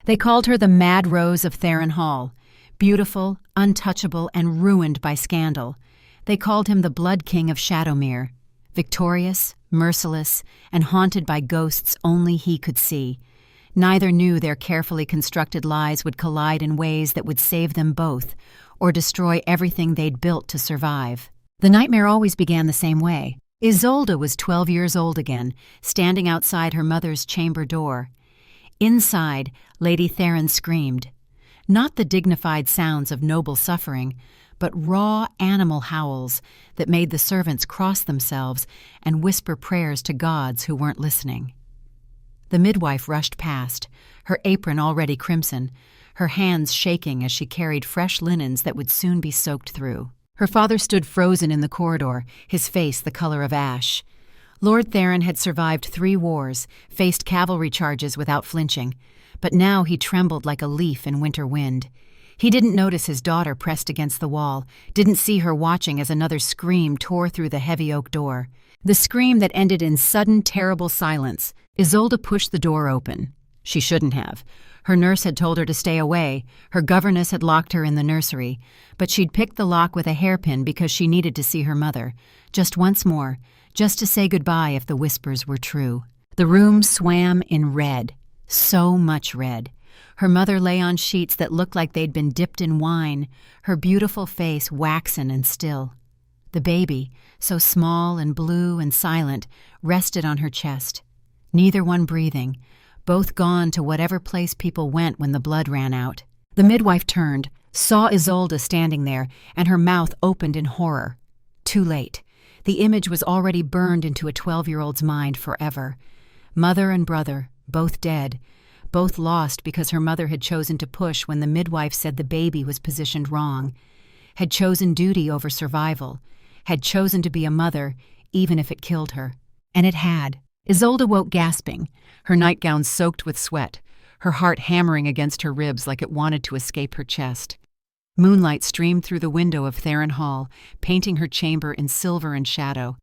They called her the Mad Rose of Theron Hall, beautiful, untouchable, and ruined by scandal. They called him the Blood King of Shadowmere, victorious, merciless, and haunted by ghosts only he could see. Neither knew their carefully constructed lies would collide in ways that would save them both, or destroy everything they'd built to survive. The nightmare always began the same way. Isolde was 12 years old again, standing outside her mother's chamber door. Inside, Lady Theron screamed. Not the dignified sounds of noble suffering, but raw animal howls that made the servants cross themselves and whisper prayers to gods who weren't listening. The midwife rushed past, her apron already crimson, her hands shaking as she carried fresh linens that would soon be soaked through. Her father stood frozen in the corridor, his face the color of ash. Lord Theron had survived 3 wars, faced cavalry charges without flinching, but now he trembled like a leaf in winter wind. He didn't notice his daughter pressed against the wall, didn't see her watching as another scream tore through the heavy oak door. The scream that ended in sudden, terrible silence. Isolde pushed the door open. She shouldn't have. Her nurse had told her to stay away, her governess had locked her in the nursery, but she'd picked the lock with a hairpin because she needed to see her mother. Just once more, just to say goodbye if the whispers were true. The room swam in red, so much red. Her mother lay on sheets that looked like they'd been dipped in wine, her beautiful face waxen and still. The baby, so small and blue and silent, rested on her chest. Neither one breathing, both gone to whatever place people went when the blood ran out. The midwife turned, saw Isolde standing there, and her mouth opened in horror. Too late. The image was already burned into a 12-year-old's mind forever. Mother and brother, both dead, both lost because her mother had chosen to push when the midwife said the baby was positioned wrong, had chosen duty over survival, had chosen to be a mother even if it killed her. And it had. Isolde woke gasping, her nightgown soaked with sweat, her heart hammering against her ribs like it wanted to escape her chest. Moonlight streamed through the window of Theron Hall, painting her chamber in silver and shadow.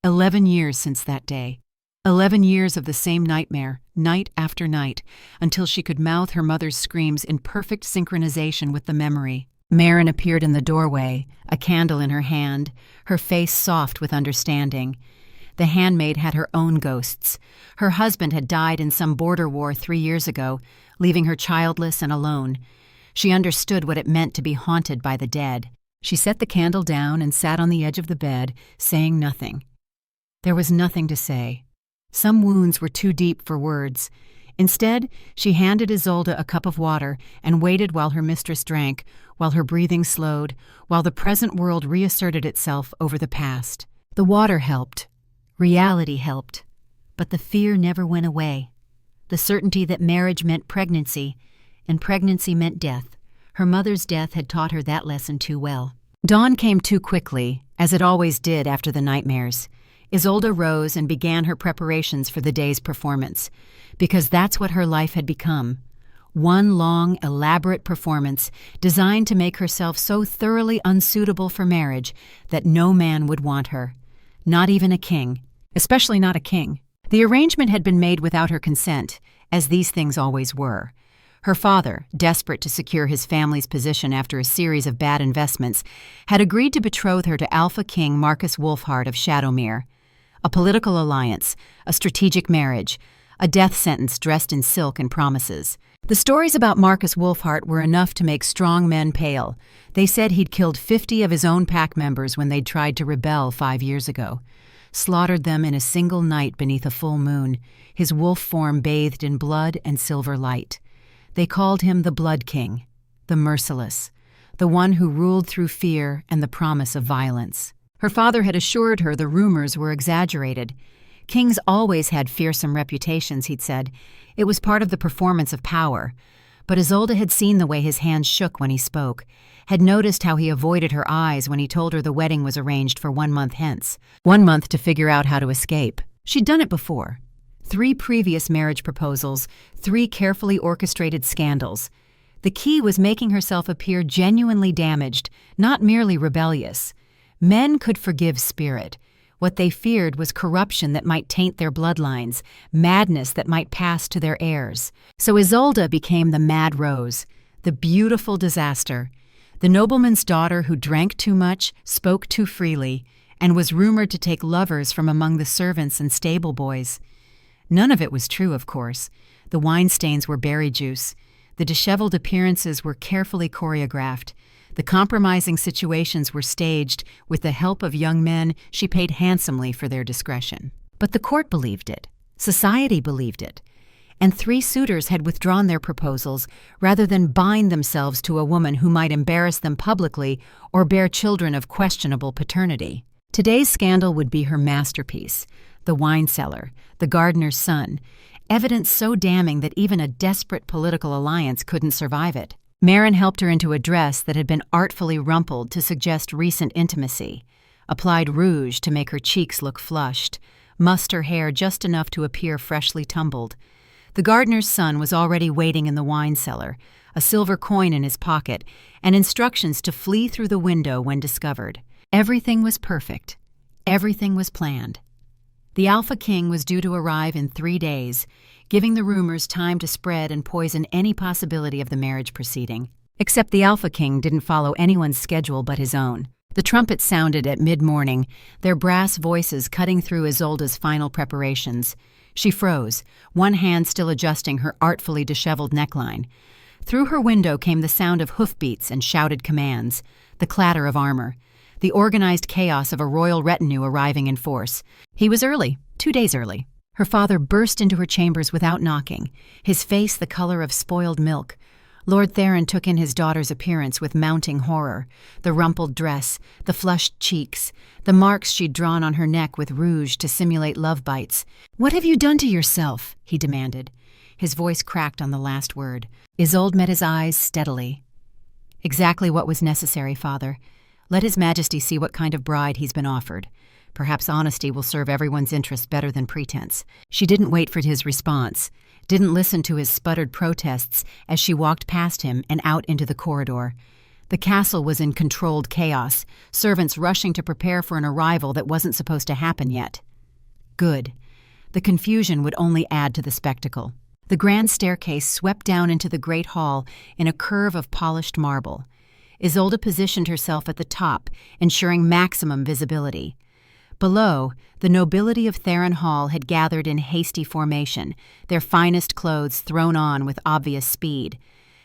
11 years since that day. 11 years of the same nightmare, night after night, until she could mouth her mother's screams in perfect synchronization with the memory. Marin appeared in the doorway, a candle in her hand, her face soft with understanding. The handmaid had her own ghosts. Her husband had died in some border war 3 years ago, leaving her childless and alone. She understood what it meant to be haunted by the dead. She set the candle down and sat on the edge of the bed, saying nothing. There was nothing to say. Some wounds were too deep for words. Instead, she handed Isolde a cup of water and waited while her mistress drank, while her breathing slowed, while the present world reasserted itself over the past. The water helped. Reality helped. But the fear never went away. The certainty that marriage meant pregnancy, and pregnancy meant death. Her mother's death had taught her that lesson too well. Dawn came too quickly, as it always did after the nightmares. Isolde rose and began her preparations for the day's performance, because that's what her life had become. One long, elaborate performance designed to make herself so thoroughly unsuitable for marriage that no man would want her. Not even a king, especially not a king. The arrangement had been made without her consent, as these things always were. Her father, desperate to secure his family's position after a series of bad investments, had agreed to betroth her to Alpha King Marcus Wolfhart of Shadowmere. A political alliance, a strategic marriage, a death sentence dressed in silk and promises. The stories about Marcus Wolfhart were enough to make strong men pale. They said he'd killed 50 of his own pack members when they'd tried to rebel 5 years ago. Slaughtered them in a single night beneath a full moon, his wolf form bathed in blood and silver light. They called him the Blood King, the merciless, the one who ruled through fear and the promise of violence. Her father had assured her the rumors were exaggerated. Kings always had fearsome reputations, he'd said. It was part of the performance of power. But Isolde had seen the way his hands shook when he spoke, had noticed how he avoided her eyes when he told her the wedding was arranged for 1 month hence. 1 month to figure out how to escape. She'd done it before. 3 previous marriage proposals, 3 carefully orchestrated scandals. The key was making herself appear genuinely damaged, not merely rebellious. Men could forgive spirit. What they feared was corruption that might taint their bloodlines, madness that might pass to their heirs. So Isolde became the Mad Rose, the beautiful disaster, the nobleman's daughter who drank too much, spoke too freely, and was rumored to take lovers from among the servants and stable boys. None of it was true, of course. The wine stains were berry juice. The disheveled appearances were carefully choreographed. The compromising situations were staged with the help of young men she paid handsomely for their discretion. But the court believed it. Society believed it. And 3 suitors had withdrawn their proposals rather than bind themselves to a woman who might embarrass them publicly or bear children of questionable paternity. Today's scandal would be her masterpiece, the wine cellar, the gardener's son, evidence so damning that even a desperate political alliance couldn't survive it. Marin helped her into a dress that had been artfully rumpled to suggest recent intimacy, applied rouge to make her cheeks look flushed, mussed her hair just enough to appear freshly tumbled. The gardener's son was already waiting in the wine cellar, a silver coin in his pocket, and instructions to flee through the window when discovered. Everything was perfect. Everything was planned. The Alpha King was due to arrive in 3 days, giving the rumors time to spread and poison any possibility of the marriage proceeding. Except the Alpha King didn't follow anyone's schedule but his own. The trumpets sounded at mid-morning, their brass voices cutting through Isolde's final preparations. She froze, one hand still adjusting her artfully disheveled neckline. Through her window came the sound of hoofbeats and shouted commands, the clatter of armor, the organized chaos of a royal retinue arriving in force. He was early, 2 days early. Her father burst into her chambers without knocking, his face the color of spoiled milk. Lord Theron took in his daughter's appearance with mounting horror, the rumpled dress, the flushed cheeks, the marks she'd drawn on her neck with rouge to simulate love bites. "What have you done to yourself?" he demanded. His voice cracked on the last word. Isolde met his eyes steadily. "Exactly what was necessary, Father. Let His Majesty see what kind of bride he's been offered. Perhaps honesty will serve everyone's interest better than pretense." She didn't wait for his response, didn't listen to his sputtered protests as she walked past him and out into the corridor. The castle was in controlled chaos, servants rushing to prepare for an arrival that wasn't supposed to happen yet. Good. The confusion would only add to the spectacle. The grand staircase swept down into the great hall in a curve of polished marble. Isolde positioned herself at the top, ensuring maximum visibility. Below, the nobility of Theron Hall had gathered in hasty formation, their finest clothes thrown on with obvious speed.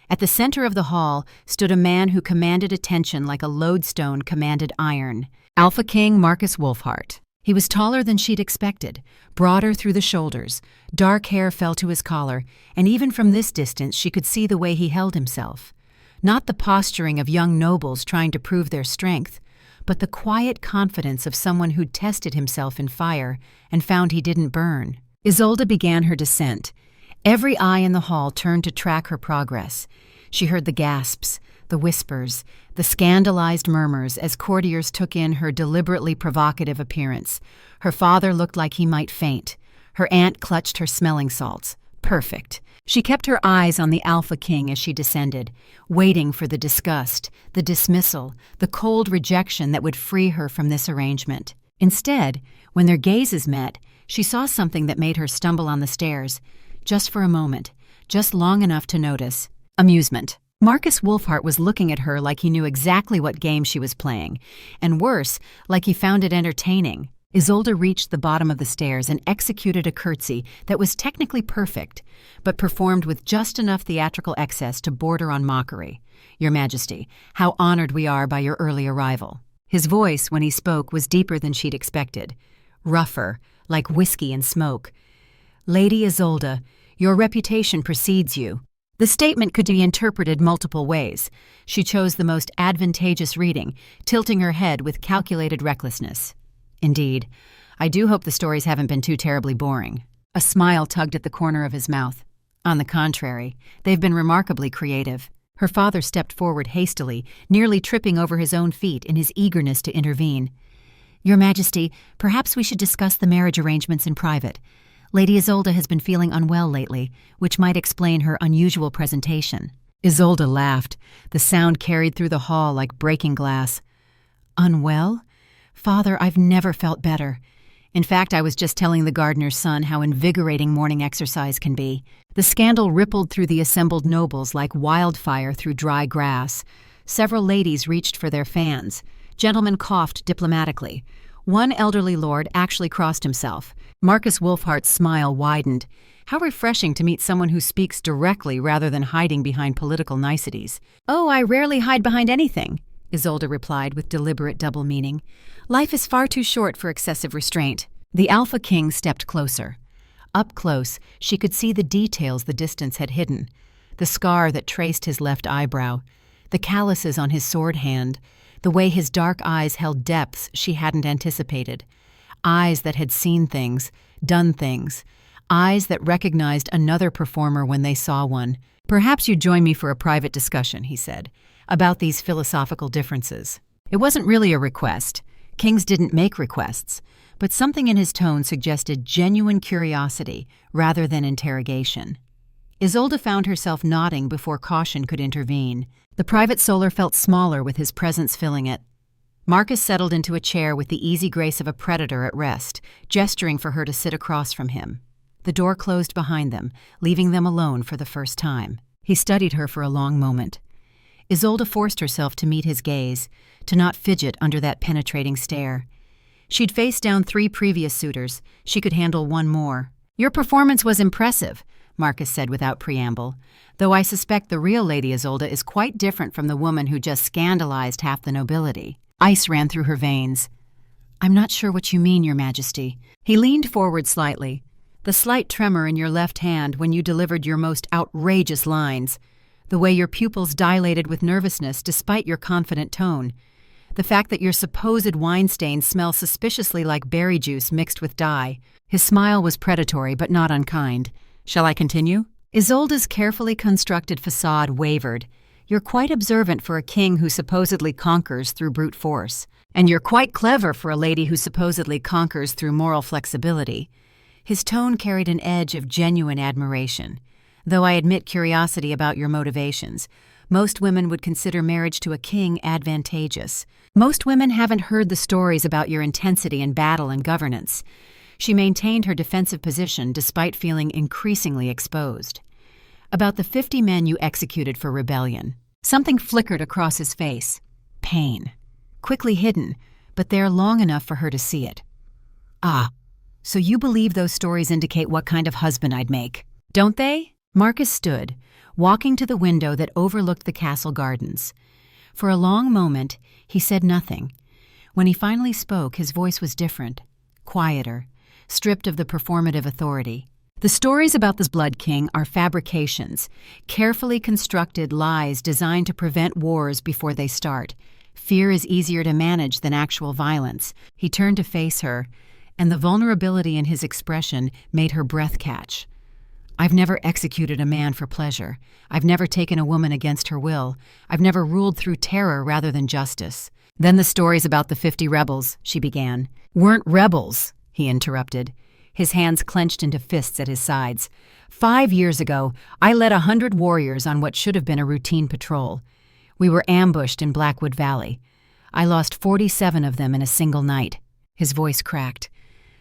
At the center of the hall stood a man who commanded attention like a lodestone commanded iron, Alpha King Marcus Wolfhart. He was taller than she'd expected, broader through the shoulders, dark hair fell to his collar, and even from this distance she could see the way he held himself. Not the posturing of young nobles trying to prove their strength, but the quiet confidence of someone who'd tested himself in fire and found he didn't burn. Isolde began her descent. Every eye in the hall turned to track her progress. She heard the gasps, the whispers, the scandalized murmurs as courtiers took in her deliberately provocative appearance. Her father looked like he might faint. Her aunt clutched her smelling salts. Perfect. She kept her eyes on the Alpha King as she descended, waiting for the disgust, the dismissal, the cold rejection that would free her from this arrangement. Instead, when their gazes met, she saw something that made her stumble on the stairs, just for a moment, just long enough to notice. Amusement. Marcus Wolfhart was looking at her like he knew exactly what game she was playing, and worse, like he found it entertaining. Isolde reached the bottom of the stairs and executed a curtsy that was technically perfect, but performed with just enough theatrical excess to border on mockery. "Your Majesty, how honored we are by your early arrival." His voice, when he spoke, was deeper than she'd expected, rougher, like whiskey and smoke. "Lady Isolde, your reputation precedes you." The statement could be interpreted multiple ways. She chose the most advantageous reading, tilting her head with calculated recklessness. "Indeed. I do hope the stories haven't been too terribly boring." A smile tugged at the corner of his mouth. "On the contrary, they've been remarkably creative." Her father stepped forward hastily, nearly tripping over his own feet in his eagerness to intervene. "Your Majesty, perhaps we should discuss the marriage arrangements in private. Lady Isolde has been feeling unwell lately, which might explain her unusual presentation." Isolde laughed. The sound carried through the hall like breaking glass. "Unwell? "Father, I've never felt better. In fact, I was just telling the gardener's son how invigorating morning exercise can be." The scandal rippled through the assembled nobles like wildfire through dry grass. Several ladies reached for their fans. Gentlemen coughed diplomatically. One elderly lord actually crossed himself. Marcus Wolfhart's smile widened. How refreshing to meet someone who speaks directly rather than hiding behind political niceties. "Oh, I rarely hide behind anything," Isolde replied with deliberate double meaning. "Life is far too short for excessive restraint." The Alpha King stepped closer. Up close, she could see the details the distance had hidden. The scar that traced his left eyebrow, the calluses on his sword hand, the way his dark eyes held depths she hadn't anticipated. Eyes that had seen things, done things. Eyes that recognized another performer when they saw one. "Perhaps you'd join me for a private discussion," he said, "about these philosophical differences." It wasn't really a request. Kings didn't make requests, but something in his tone suggested genuine curiosity rather than interrogation. Isolde found herself nodding before caution could intervene. The private solar felt smaller with his presence filling it. Marcus settled into a chair with the easy grace of a predator at rest, gesturing for her to sit across from him. The door closed behind them, leaving them alone for the first time. He studied her for a long moment. Isolde forced herself to meet his gaze, to not fidget under that penetrating stare. She'd faced down 3 previous suitors. She could handle one more. "Your performance was impressive," Marcus said without preamble, "though I suspect the real Lady Isolde is quite different from the woman who just scandalized half the nobility." Ice ran through her veins. "I'm not sure what you mean, Your Majesty." He leaned forward slightly. "The slight tremor in your left hand when you delivered your most outrageous lines. The way your pupils dilated with nervousness despite your confident tone. The fact that your supposed wine stains smell suspiciously like berry juice mixed with dye." His smile was predatory but not unkind. "Shall I continue?" Isolde's carefully constructed facade wavered. "You're quite observant for a king who supposedly conquers through brute force. And you're quite clever for a lady who supposedly conquers through moral flexibility." His tone carried an edge of genuine admiration. "Though I admit curiosity about your motivations. Most women would consider marriage to a king advantageous. Most women haven't heard the stories about your intensity in battle and governance." She maintained her defensive position despite feeling increasingly exposed. "About the 50 men you executed for rebellion." Something flickered across his face. Pain. Quickly hidden, but there long enough for her to see it. "Ah, so you believe those stories indicate what kind of husband I'd make, don't they?" Marcus stood, walking to the window that overlooked the castle gardens. For a long moment, he said nothing. When he finally spoke, his voice was different, quieter, stripped of the performative authority. "The stories about this Blood King are fabrications, carefully constructed lies designed to prevent wars before they start. Fear is easier to manage than actual violence." He turned to face her, and the vulnerability in his expression made her breath catch. "I've never executed a man for pleasure. I've never taken a woman against her will. I've never ruled through terror rather than justice." "Then the stories about the 50 rebels," she began. "Weren't rebels," he interrupted. His hands clenched into fists at his sides. 5 years ago, I led 100 warriors on what should have been a routine patrol. We were ambushed in Blackwood Valley. I lost 47 of them in a single night." His voice cracked.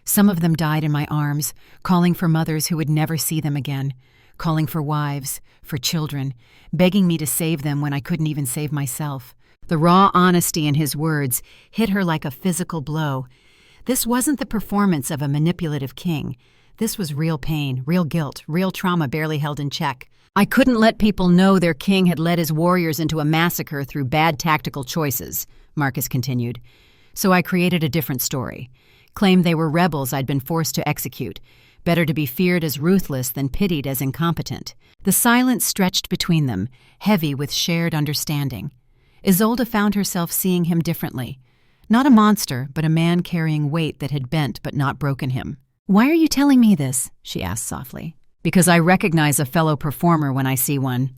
"Some of them died in my arms, calling for mothers who would never see them again, calling for wives, for children, begging me to save them when I couldn't even save myself." The raw honesty in his words hit her like a physical blow. This wasn't the performance of a manipulative king. This was real pain, real guilt, real trauma barely held in check. "I couldn't let people know their king had led his warriors into a massacre through bad tactical choices," Marcus continued. "So I created a different story. Claimed they were rebels I'd been forced to execute. Better to be feared as ruthless than pitied as incompetent." The silence stretched between them, heavy with shared understanding. Isolde found herself seeing him differently. Not a monster, but a man carrying weight that had bent but not broken him. "Why are you telling me this?" she asked softly. "Because I recognize a fellow performer when I see one."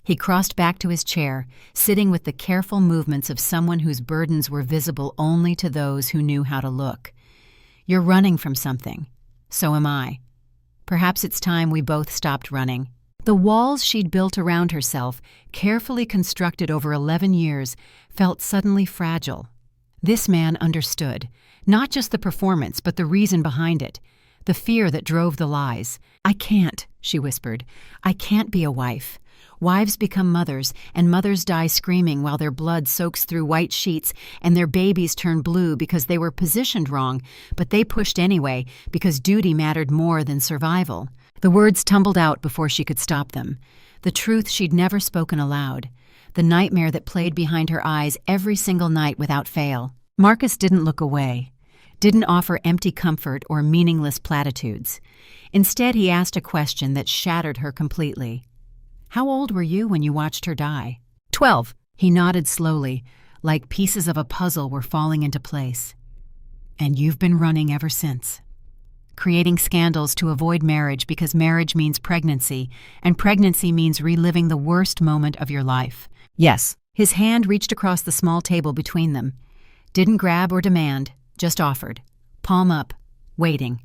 He crossed back to his chair, sitting with the careful movements of someone whose burdens were visible only to those who knew how to look. "You're running from something. So am I. Perhaps it's time we both stopped running." The walls she'd built around herself, carefully constructed over 11 years, felt suddenly fragile. This man understood, not just the performance but the reason behind it, the fear that drove the lies. "I can't," she whispered. "I can't be a wife. Wives become mothers, and mothers die screaming while their blood soaks through white sheets and their babies turn blue because they were positioned wrong, but they pushed anyway because duty mattered more than survival." The words tumbled out before she could stop them. The truth she'd never spoken aloud. The nightmare that played behind her eyes every single night without fail. Marcus didn't look away, didn't offer empty comfort or meaningless platitudes. Instead, he asked a question that shattered her completely. "How old were you when you watched her die?" 12. He nodded slowly, like pieces of a puzzle were falling into place. "And you've been running ever since. Creating scandals to avoid marriage because marriage means pregnancy, and pregnancy means reliving the worst moment of your life." "Yes." His hand reached across the small table between them. Didn't grab or demand, just offered. Palm up, waiting.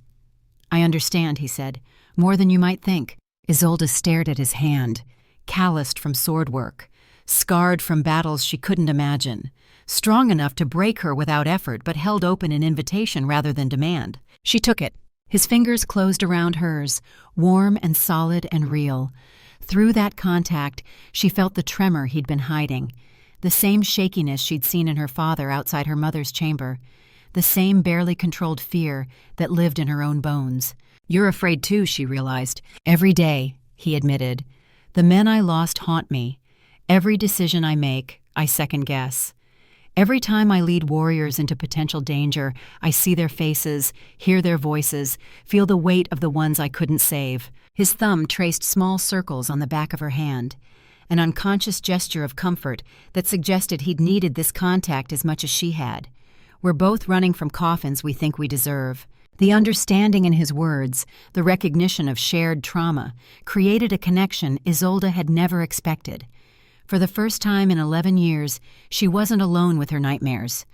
"I understand," he said. "More than you might think." Isolde stared at his hand, calloused from sword work, scarred from battles she couldn't imagine, strong enough to break her without effort but held open in invitation rather than demand. She took it. His fingers closed around hers, warm and solid and real. Through that contact, she felt the tremor he'd been hiding, the same shakiness she'd seen in her father outside her mother's chamber, the same barely controlled fear that lived in her own bones. "You're afraid too," she realized. "Every day," he admitted. "The men I lost haunt me. Every decision I make, I second-guess. Every time I lead warriors into potential danger, I see their faces, hear their voices, feel the weight of the ones I couldn't save." His thumb traced small circles on the back of her hand, an unconscious gesture of comfort that suggested he'd needed this contact as much as she had. "We're both running from coffins we think we deserve." The understanding in his words, the recognition of shared trauma, created a connection Isolde had never expected. For the first time in 11 years, she wasn't alone with her nightmares.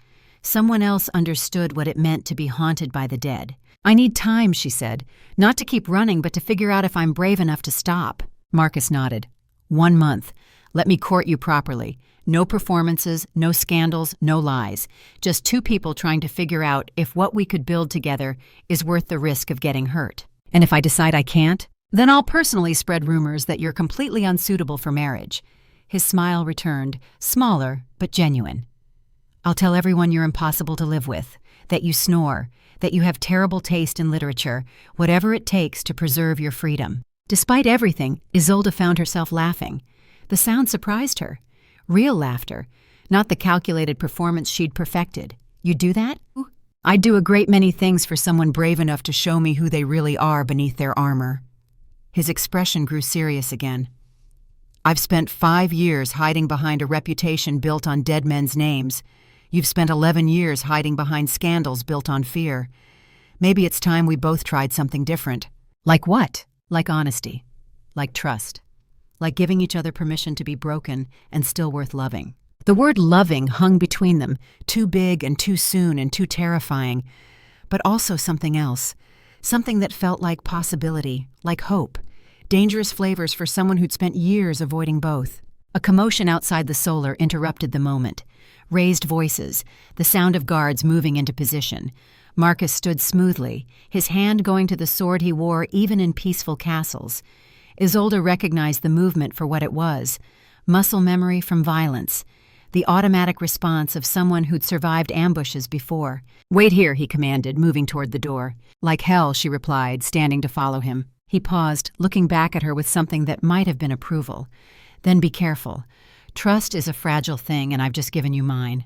Someone else understood what it meant to be haunted by the dead. "I need time," she said, "not to keep running, but to figure out if I'm brave enough to stop." Marcus nodded. 1 month. Let me court you properly. No performances, no scandals, no lies. Just two people trying to figure out if what we could build together is worth the risk of getting hurt. And if I decide I can't, then I'll personally spread rumors that you're completely unsuitable for marriage. His smile returned, smaller but genuine. "I'll tell everyone you're impossible to live with, that you snore, that you have terrible taste in literature, whatever it takes to preserve your freedom." Despite everything, Isolde found herself laughing. The sound surprised her. Real laughter, not the calculated performance she'd perfected. "You do that?" "I'd do a great many things for someone brave enough to show me who they really are beneath their armor." His expression grew serious again. "I've spent 5 years hiding behind a reputation built on dead men's names. You've spent 11 years hiding behind scandals built on fear. Maybe it's time we both tried something different." "Like what?" "Like honesty. Like trust. Like giving each other permission to be broken and still worth loving." The word loving hung between them, too big and too soon and too terrifying, but also something else, something that felt like possibility, like hope. Dangerous flavors for someone who'd spent years avoiding both. A commotion outside the solar interrupted the moment. Raised voices, the sound of guards moving into position. Marcus stood smoothly, his hand going to the sword he wore even in peaceful castles. Isolde recognized the movement for what it was, muscle memory from violence, the automatic response of someone who'd survived ambushes before. "Wait here," he commanded, moving toward the door. "Like hell," she replied, standing to follow him. He paused, looking back at her with something that might have been approval. "Then be careful. Trust is a fragile thing, and I've just given you mine."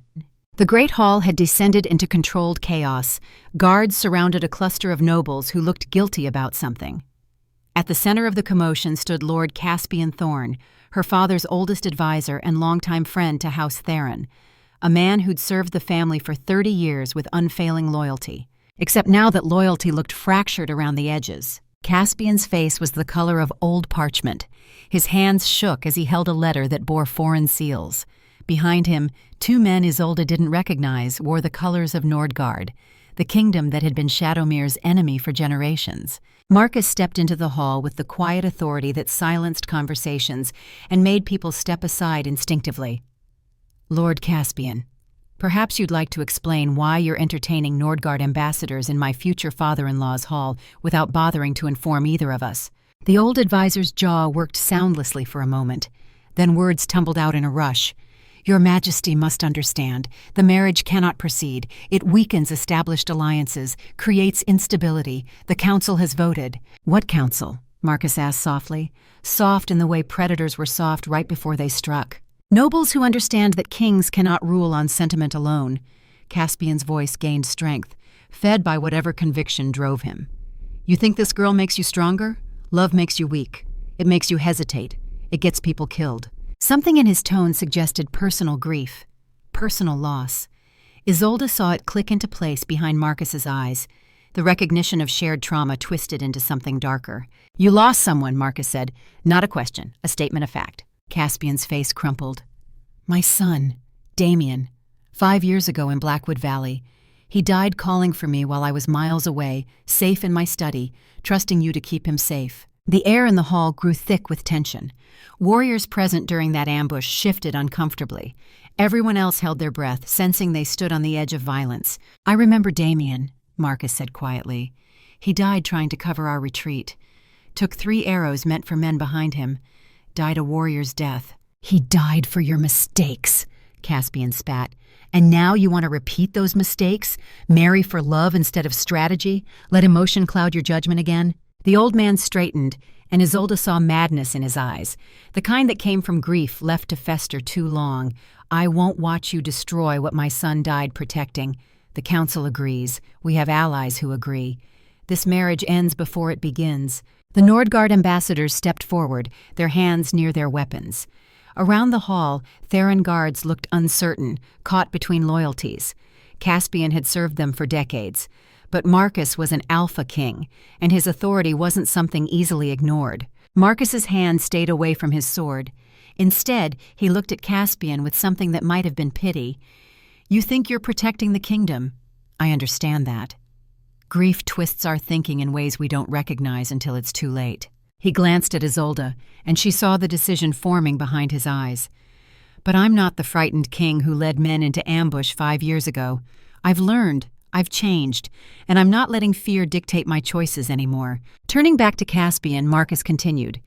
The great hall had descended into controlled chaos. Guards surrounded a cluster of nobles who looked guilty about something. At the center of the commotion stood Lord Caspian Thorne, her father's oldest advisor and longtime friend to House Theron, a man who'd served the family for 30 years with unfailing loyalty. Except now that loyalty looked fractured around the edges. Caspian's face was the color of old parchment. His hands shook as he held a letter that bore foreign seals. Behind him, 2 men Isolde didn't recognize wore the colors of Nordgard, the kingdom that had been Shadowmere's enemy for generations. Marcus stepped into the hall with the quiet authority that silenced conversations and made people step aside instinctively. "Lord Caspian, Perhaps you'd like to explain why you're entertaining Nordgard ambassadors in my future father-in-law's hall without bothering to inform either of us." The old advisor's jaw worked soundlessly for a moment. Then words tumbled out in a rush. "Your Majesty must understand. The marriage cannot proceed. It weakens established alliances, creates instability. The council has voted." "What council?" Marcus asked softly, soft in the way predators were soft right before they struck. "Nobles who understand that kings cannot rule on sentiment alone." Caspian's voice gained strength, fed by whatever conviction drove him. "You think this girl makes you stronger? Love makes you weak. It makes you hesitate. It gets people killed." Something in his tone suggested personal grief, personal loss. Isolde saw it click into place behind Marcus's eyes. The recognition of shared trauma twisted into something darker. "You lost someone," Marcus said. "Not a question, a statement of fact." Caspian's face crumpled. "My son, Damien, 5 years ago in Blackwood Valley. He died calling for me while I was miles away, safe in my study, trusting you to keep him safe." The air in the hall grew thick with tension. Warriors present during that ambush shifted uncomfortably. Everyone else held their breath, sensing they stood on the edge of violence. "I remember Damien," Marcus said quietly. "He died trying to cover our retreat. Took 3 arrows meant for men behind him. Died a warrior's death." "He died for your mistakes," Caspian spat. "And now you want to repeat those mistakes? Marry for love instead of strategy? Let emotion cloud your judgment again?" The old man straightened, and Isolde saw madness in his eyes, the kind that came from grief left to fester too long. "I won't watch you destroy what my son died protecting. The council agrees. We have allies who agree. This marriage ends before it begins." The Nordgard ambassadors stepped forward, their hands near their weapons. Around the hall, Theron guards looked uncertain, caught between loyalties. Caspian had served them for decades. But Marcus was an alpha king, and his authority wasn't something easily ignored. Marcus's hand stayed away from his sword. Instead, he looked at Caspian with something that might have been pity. "You think you're protecting the kingdom. I understand that. Grief twists our thinking in ways we don't recognize until it's too late." He glanced at Isolde, and she saw the decision forming behind his eyes. "But I'm not the frightened king who led men into ambush 5 years ago. I've learned. I've changed, and I'm not letting fear dictate my choices anymore." Turning back to Caspian, Marcus continued.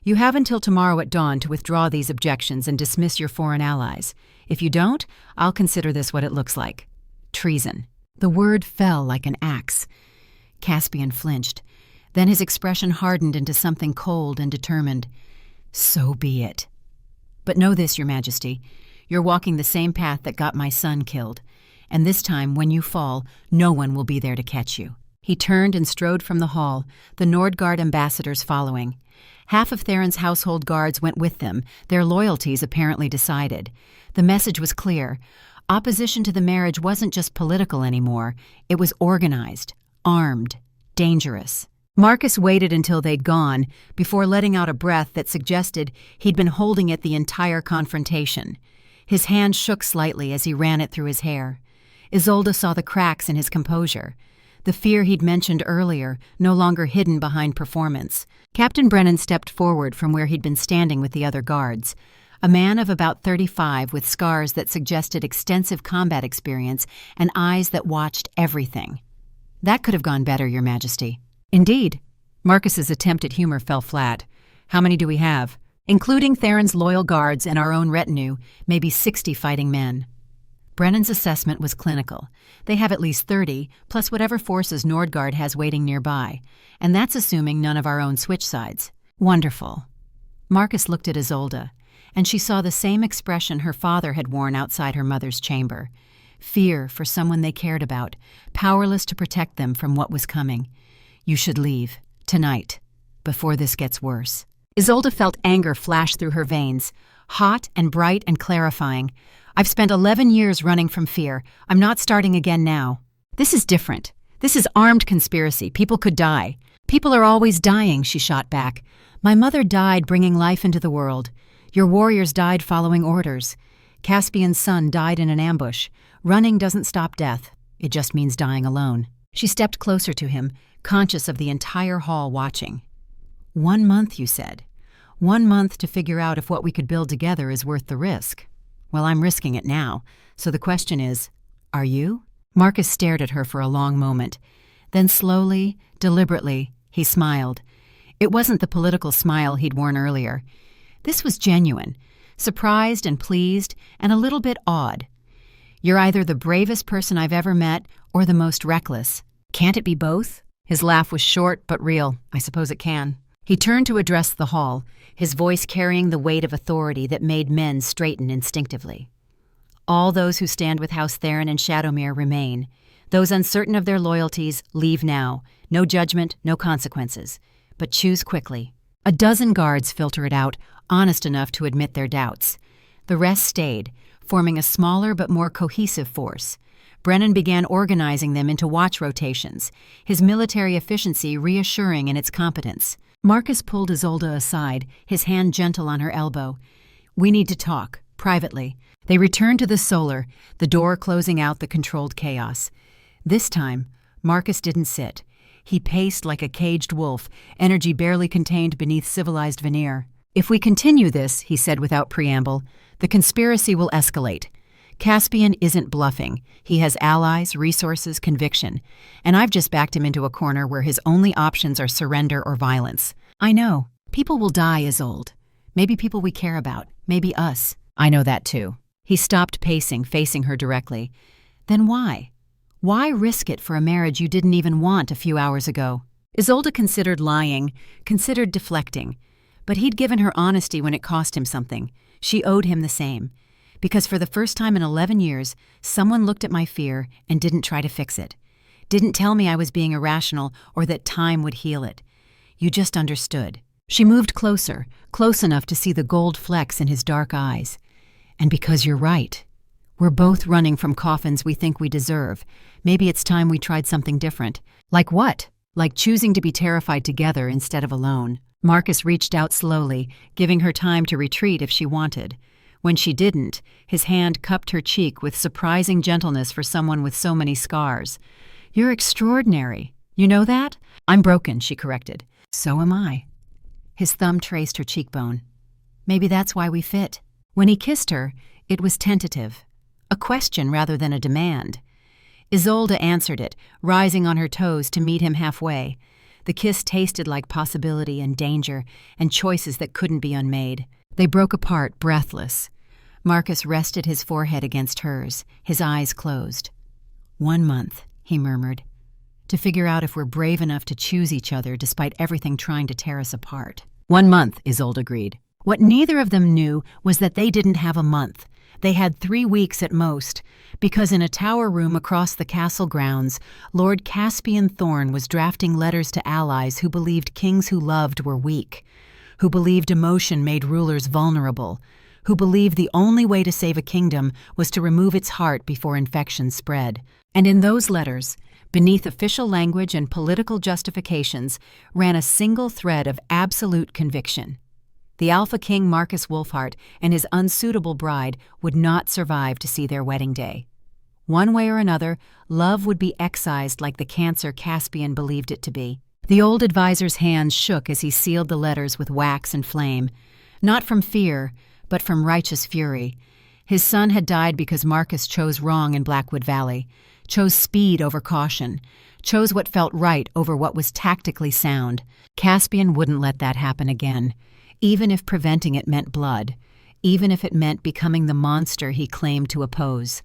"You have until tomorrow at dawn to withdraw these objections and dismiss your foreign allies. If you don't, I'll consider this what it looks like: treason." The word fell like an axe. Caspian flinched. Then his expression hardened into something cold and determined. "So be it. But know this, Your Majesty. You're walking the same path that got my son killed. And this time, when you fall, no one will be there to catch you." He turned and strode from the hall, the Nordgard ambassadors following. Half of Theron's household guards went with them, their loyalties apparently decided. The message was clear. Opposition to the marriage wasn't just political anymore. It was organized, armed, dangerous. Marcus waited until they'd gone before letting out a breath that suggested he'd been holding it the entire confrontation. His hand shook slightly as he ran it through his hair. Isolde saw the cracks in his composure. The fear he'd mentioned earlier, no longer hidden behind performance. Captain Brennan stepped forward from where he'd been standing with the other guards. A man of about 35 with scars that suggested extensive combat experience and eyes that watched everything. "That could have gone better, Your Majesty." "Indeed." Marcus's attempt at humor fell flat. "How many do we have?" "Including Theron's loyal guards and our own retinue, maybe 60 fighting men." Brennan's assessment was clinical. They have at least 30, plus whatever forces Nordgard has waiting nearby, and that's assuming none of our own switch sides. "Wonderful." Marcus looked at Isolde, and she saw the same expression her father had worn outside her mother's chamber. Fear for someone they cared about, powerless to protect them from what was coming. "You should leave, tonight, before this gets worse." Isolde felt anger flash through her veins, hot and bright and clarifying. "I've spent 11 years running from fear. I'm not starting again now. This is different. This is armed conspiracy. People could die." "People are always dying," she shot back. "My mother died bringing life into the world. Your warriors died following orders. Caspian's son died in an ambush. Running doesn't stop death. It just means dying alone." She stepped closer to him, conscious of the entire hall watching. 1 month, you said. 1 month to figure out if what we could build together is worth the risk. Well, I'm risking it now. So the question is, are you? Marcus stared at her for a long moment. Then slowly, deliberately, he smiled. It wasn't the political smile he'd worn earlier. This was genuine, surprised and pleased, and a little bit awed. You're either the bravest person I've ever met or the most reckless. Can't it be both? His laugh was short but real. I suppose it can. He turned to address the hall, his voice carrying the weight of authority that made men straighten instinctively. All those who stand with House Theron and Shadowmere remain. Those uncertain of their loyalties, leave now. No judgment, no consequences. But choose quickly. A dozen guards filter it out, honest enough to admit their doubts. The rest stayed, forming a smaller but more cohesive force. Brennan began organizing them into watch rotations, his military efficiency reassuring in its competence. Marcus pulled Isolde aside, his hand gentle on her elbow. We need to talk, privately. They returned to the solar, the door closing out the controlled chaos. This time, Marcus didn't sit. He paced like a caged wolf, energy barely contained beneath civilized veneer. If we continue this, he said without preamble, the conspiracy will escalate. Caspian isn't bluffing. He has allies, resources, conviction. And I've just backed him into a corner where his only options are surrender or violence. I know. People will die, Isolde. Maybe people we care about. Maybe us. I know that too. He stopped pacing, facing her directly. Then why? Why risk it for a marriage you didn't even want a few hours ago? Isolde considered lying, considered deflecting. But he'd given her honesty when it cost him something. She owed him the same. Because for the first time in 11 years, someone looked at my fear and didn't try to fix it. Didn't tell me I was being irrational or that time would heal it. You just understood. She moved closer, close enough to see the gold flecks in his dark eyes. And because you're right. We're both running from coffins we think we deserve. Maybe it's time we tried something different. Like what? Like choosing to be terrified together instead of alone. Marcus reached out slowly, giving her time to retreat if she wanted. When she didn't, his hand cupped her cheek with surprising gentleness for someone with so many scars. You're extraordinary. You know that? I'm broken, she corrected. So am I. His thumb traced her cheekbone. Maybe that's why we fit. When he kissed her, it was tentative. A question rather than a demand. Isolde answered it, rising on her toes to meet him halfway. The kiss tasted like possibility and danger and choices that couldn't be unmade. They broke apart, breathless. Marcus rested his forehead against hers, his eyes closed. 1 month, he murmured, to figure out if we're brave enough to choose each other despite everything trying to tear us apart. 1 month, Isolde agreed. What neither of them knew was that they didn't have a month. They had 3 weeks at most, because in a tower room across the castle grounds, Lord Caspian Thorn was drafting letters to allies who believed kings who loved were weak, who believed emotion made rulers vulnerable, who believed the only way to save a kingdom was to remove its heart before infection spread. And in those letters, beneath official language and political justifications, ran a single thread of absolute conviction. The Alpha King Marcus Wolfhart and his unsuitable bride would not survive to see their wedding day. One way or another, love would be excised like the cancer Caspian believed it to be. The old advisor's hands shook as he sealed the letters with wax and flame, not from fear, but from righteous fury. His son had died because Marcus chose wrong in Blackwood Valley, chose speed over caution, chose what felt right over what was tactically sound. Caspian wouldn't let that happen again, even if preventing it meant blood, even if it meant becoming the monster he claimed to oppose.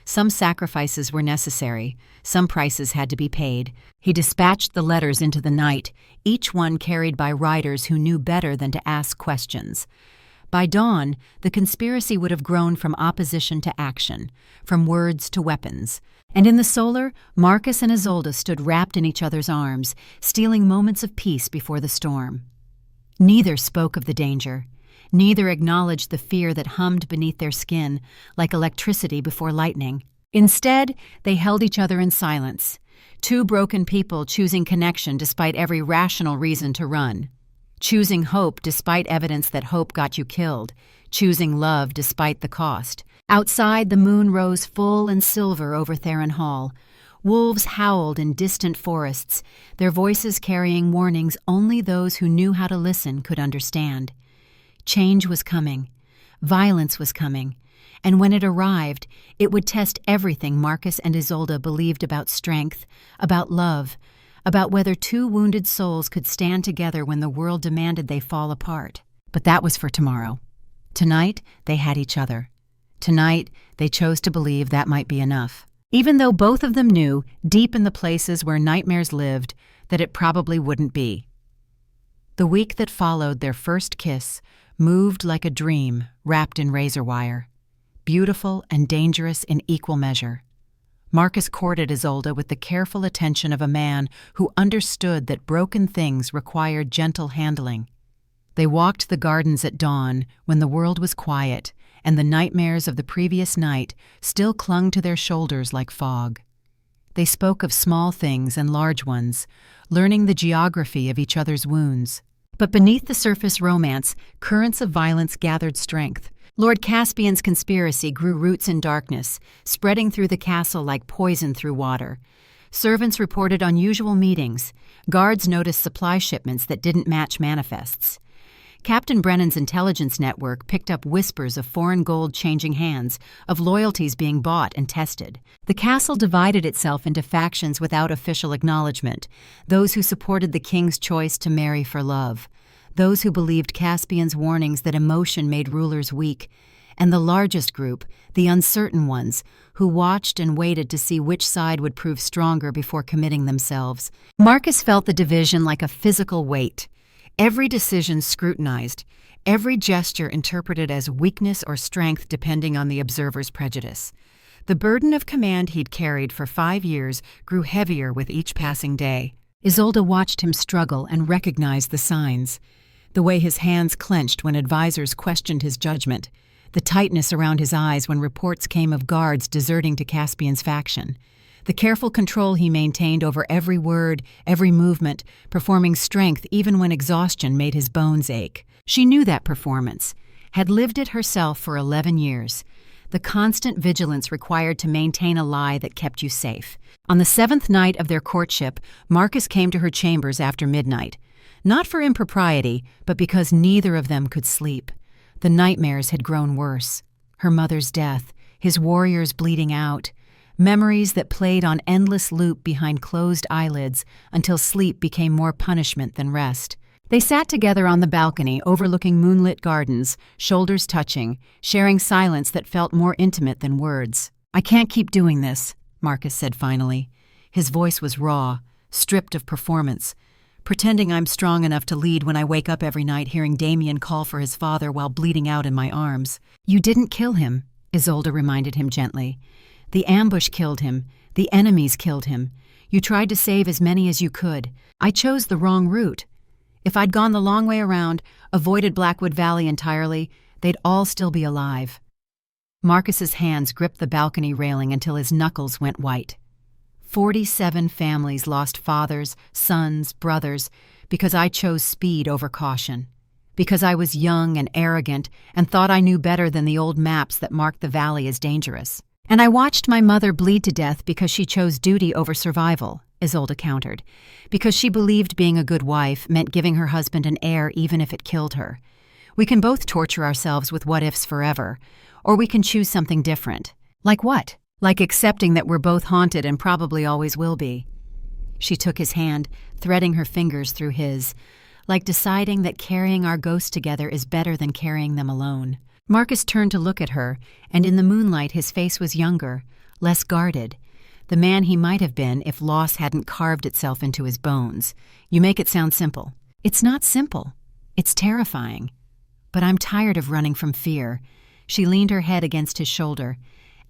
Some sacrifices were necessary, some prices had to be paid. He dispatched the letters into the night, each one carried by riders who knew better than to ask questions. By dawn, the conspiracy would have grown from opposition to action, from words to weapons. And in the solar, Marcus and Isolde stood wrapped in each other's arms, stealing moments of peace before the storm. Neither spoke of the danger. Neither acknowledged the fear that hummed beneath their skin, like electricity before lightning. Instead, they held each other in silence, two broken people choosing connection despite every rational reason to run. Choosing hope despite evidence that hope got you killed, choosing love despite the cost. Outside, the moon rose full and silver over Theron Hall. Wolves howled in distant forests, their voices carrying warnings only those who knew how to listen could understand. Change was coming. Violence was coming. and when it arrived, it would test everything Marcus and Isolde believed about strength, about love, about whether two wounded souls could stand together when the world demanded they fall apart. But that was for tomorrow. Tonight, they had each other. Tonight, they chose to believe that might be enough. Even though both of them knew, deep in the places where nightmares lived, that it probably wouldn't be. The week that followed their first kiss moved like a dream wrapped in razor wire, beautiful and dangerous in equal measure. Marcus courted Isolde with the careful attention of a man who understood that broken things required gentle handling. They walked the gardens at dawn when the world was quiet and the nightmares of the previous night still clung to their shoulders like fog. They spoke of small things and large ones, learning the geography of each other's wounds. But beneath the surface romance, currents of violence gathered strength. Lord Caspian's conspiracy grew roots in darkness, spreading through the castle like poison through water. Servants reported unusual meetings. Guards noticed supply shipments that didn't match manifests. Captain Brennan's intelligence network picked up whispers of foreign gold changing hands, of loyalties being bought and tested. The castle divided itself into factions without official acknowledgement, those who supported the king's choice to marry for love, those who believed Caspian's warnings that emotion made rulers weak, and the largest group, the uncertain ones, who watched and waited to see which side would prove stronger before committing themselves. Marcus felt the division like a physical weight. Every decision scrutinized, every gesture interpreted as weakness or strength depending on the observer's prejudice. The burden of command he'd carried for 5 years grew heavier with each passing day. Isolde watched him struggle and recognized the signs. The way his hands clenched when advisors questioned his judgment, the tightness around his eyes when reports came of guards deserting to Caspian's faction. The careful control he maintained over every word, every movement, performing strength even when exhaustion made his bones ache. She knew that performance, had lived it herself for 11 years. The constant vigilance required to maintain a lie that kept you safe. On the 7th night of their courtship, Marcus came to her chambers after midnight. Not for impropriety, but because neither of them could sleep. The nightmares had grown worse. Her mother's death, his warriors bleeding out, memories that played on endless loop behind closed eyelids until sleep became more punishment than rest. They sat together on the balcony overlooking moonlit gardens, shoulders touching, sharing silence that felt more intimate than words. "I can't keep doing this," Marcus said finally. His voice was raw, stripped of performance. "Pretending I'm strong enough to lead when I wake up every night hearing Damien call for his father while bleeding out in my arms." "You didn't kill him," Isolde reminded him gently. "The ambush killed him. The enemies killed him. You tried to save as many as you could. I chose the wrong route. If I'd gone the long way around, avoided Blackwood Valley entirely, they'd all still be alive." Marcus's hands gripped the balcony railing until his knuckles went white. 47 families lost fathers, sons, brothers, because I chose speed over caution. Because I was young and arrogant and thought I knew better than the old maps that marked the valley as dangerous. "And I watched my mother bleed to death because she chose duty over survival," Isolde countered. "Because she believed being a good wife meant giving her husband an heir even if it killed her. We can both torture ourselves with what-ifs forever, or we can choose something different." "Like what?" "Like accepting that we're both haunted and probably always will be." She took his hand, threading her fingers through his, like deciding that carrying our ghosts together is better than carrying them alone. Marcus turned to look at her, and in the moonlight his face was younger, less guarded, the man he might have been if loss hadn't carved itself into his bones. "You make it sound simple." "It's not simple. It's terrifying. But I'm tired of running from fear." She leaned her head against his shoulder.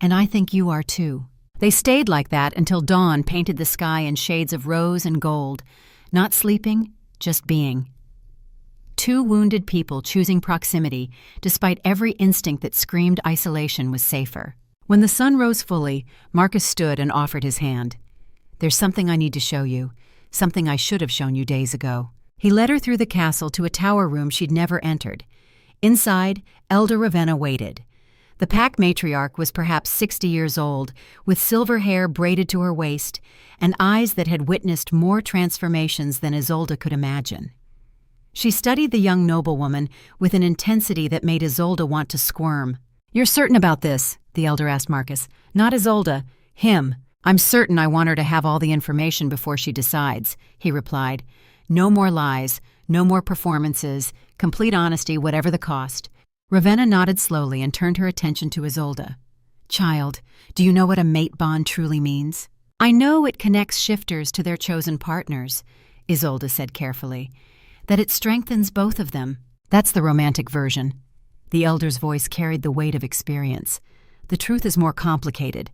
"And I think you are too." They stayed like that until dawn painted the sky in shades of rose and gold, not sleeping, just being. Two wounded people choosing proximity, despite every instinct that screamed isolation was safer. When the sun rose fully, Marcus stood and offered his hand. "There's something I need to show you, something I should have shown you days ago." He led her through the castle to a tower room she'd never entered. Inside, Elder Ravenna waited. The pack matriarch was perhaps 60 years old, with silver hair braided to her waist, and eyes that had witnessed more transformations than Isolde could imagine. She studied the young noblewoman with an intensity that made Isolde want to squirm. "You're certain about this?" the elder asked Marcus. "Not Isolde, him." "I'm certain I want her to have all the information before she decides," he replied. "No more lies, no more performances, complete honesty whatever the cost." Ravenna nodded slowly and turned her attention to Isolde. "Child, do you know what a mate bond truly means?" "I know it connects shifters to their chosen partners," Isolde said carefully. "That it strengthens both of them. That's the romantic version." The elder's voice carried the weight of experience. "The truth is more complicated.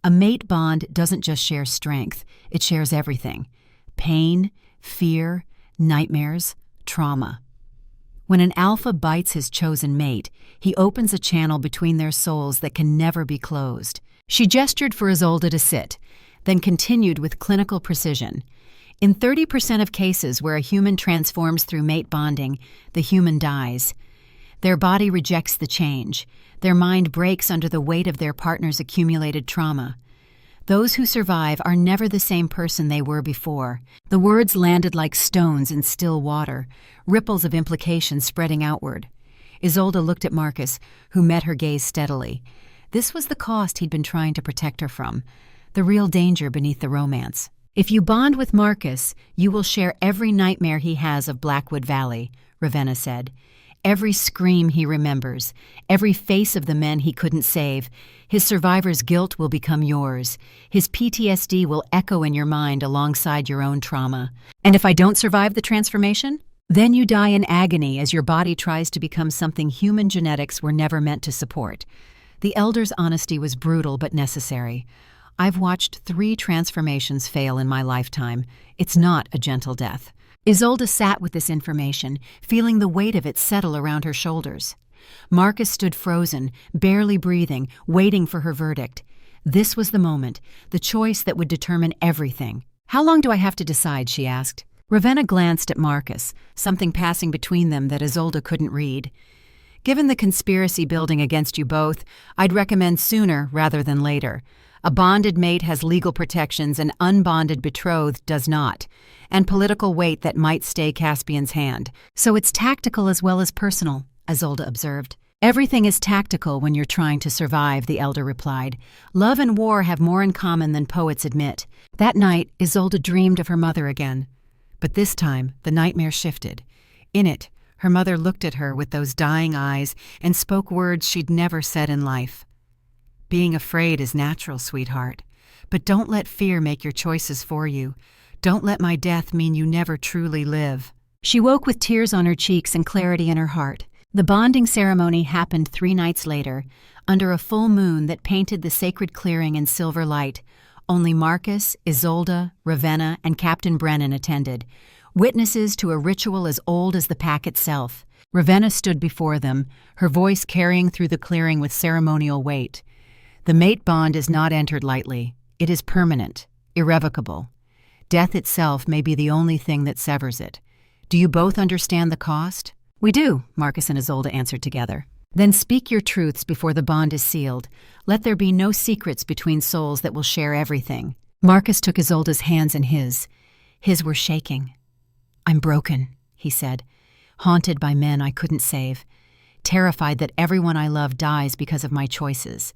A mate bond doesn't just share strength, it shares everything. Pain, fear, nightmares, trauma. When an alpha bites his chosen mate, he opens a channel between their souls that can never be closed." She gestured for Isolde to sit, then continued with clinical precision. "In 30% of cases where a human transforms through mate bonding, the human dies. Their body rejects the change. Their mind breaks under the weight of their partner's accumulated trauma. Those who survive are never the same person they were before." The words landed like stones in still water, ripples of implication spreading outward. Isolde looked at Marcus, who met her gaze steadily. This was the cost he'd been trying to protect her from, the real danger beneath the romance. "If you bond with Marcus, you will share every nightmare he has of Blackwood Valley," Ravenna said. "Every scream he remembers, every face of the men he couldn't save. His survivor's guilt will become yours. His PTSD will echo in your mind alongside your own trauma. And if I don't survive the transformation? Then you die in agony as your body tries to become something human genetics were never meant to support." The elder's honesty was brutal but necessary. "I've watched 3 transformations fail in my lifetime. It's not a gentle death." Isolde sat with this information, feeling the weight of it settle around her shoulders. Marcus stood frozen, barely breathing, waiting for her verdict. This was the moment, the choice that would determine everything. "How long do I have to decide?" she asked. Ravenna glanced at Marcus, something passing between them that Isolde couldn't read. "Given the conspiracy building against you both, I'd recommend sooner rather than later. A bonded mate has legal protections, an unbonded betrothed does not, and political weight that might stay Caspian's hand. So it's tactical as well as personal," Isolde observed. "Everything is tactical when you're trying to survive," the elder replied. "Love and war have more in common than poets admit." That night, Isolde dreamed of her mother again. But this time, the nightmare shifted. In it, her mother looked at her with those dying eyes and spoke words she'd never said in life. "Being afraid is natural, sweetheart. But don't let fear make your choices for you. Don't let my death mean you never truly live." She woke with tears on her cheeks and clarity in her heart. The bonding ceremony happened 3 nights later, under a full moon that painted the sacred clearing in silver light. Only Marcus, Isolde, Ravenna, and Captain Brennan attended, witnesses to a ritual as old as the pack itself. Ravenna stood before them, her voice carrying through the clearing with ceremonial weight. "The mate bond is not entered lightly. It is permanent, irrevocable. Death itself may be the only thing that severs it. Do you both understand the cost?" "We do," Marcus and Isolde answered together. "Then speak your truths before the bond is sealed. Let there be no secrets between souls that will share everything." Marcus took Isolde's hands in his. His were shaking. "I'm broken," he said, "haunted by men I couldn't save, terrified that everyone I love dies because of my choices.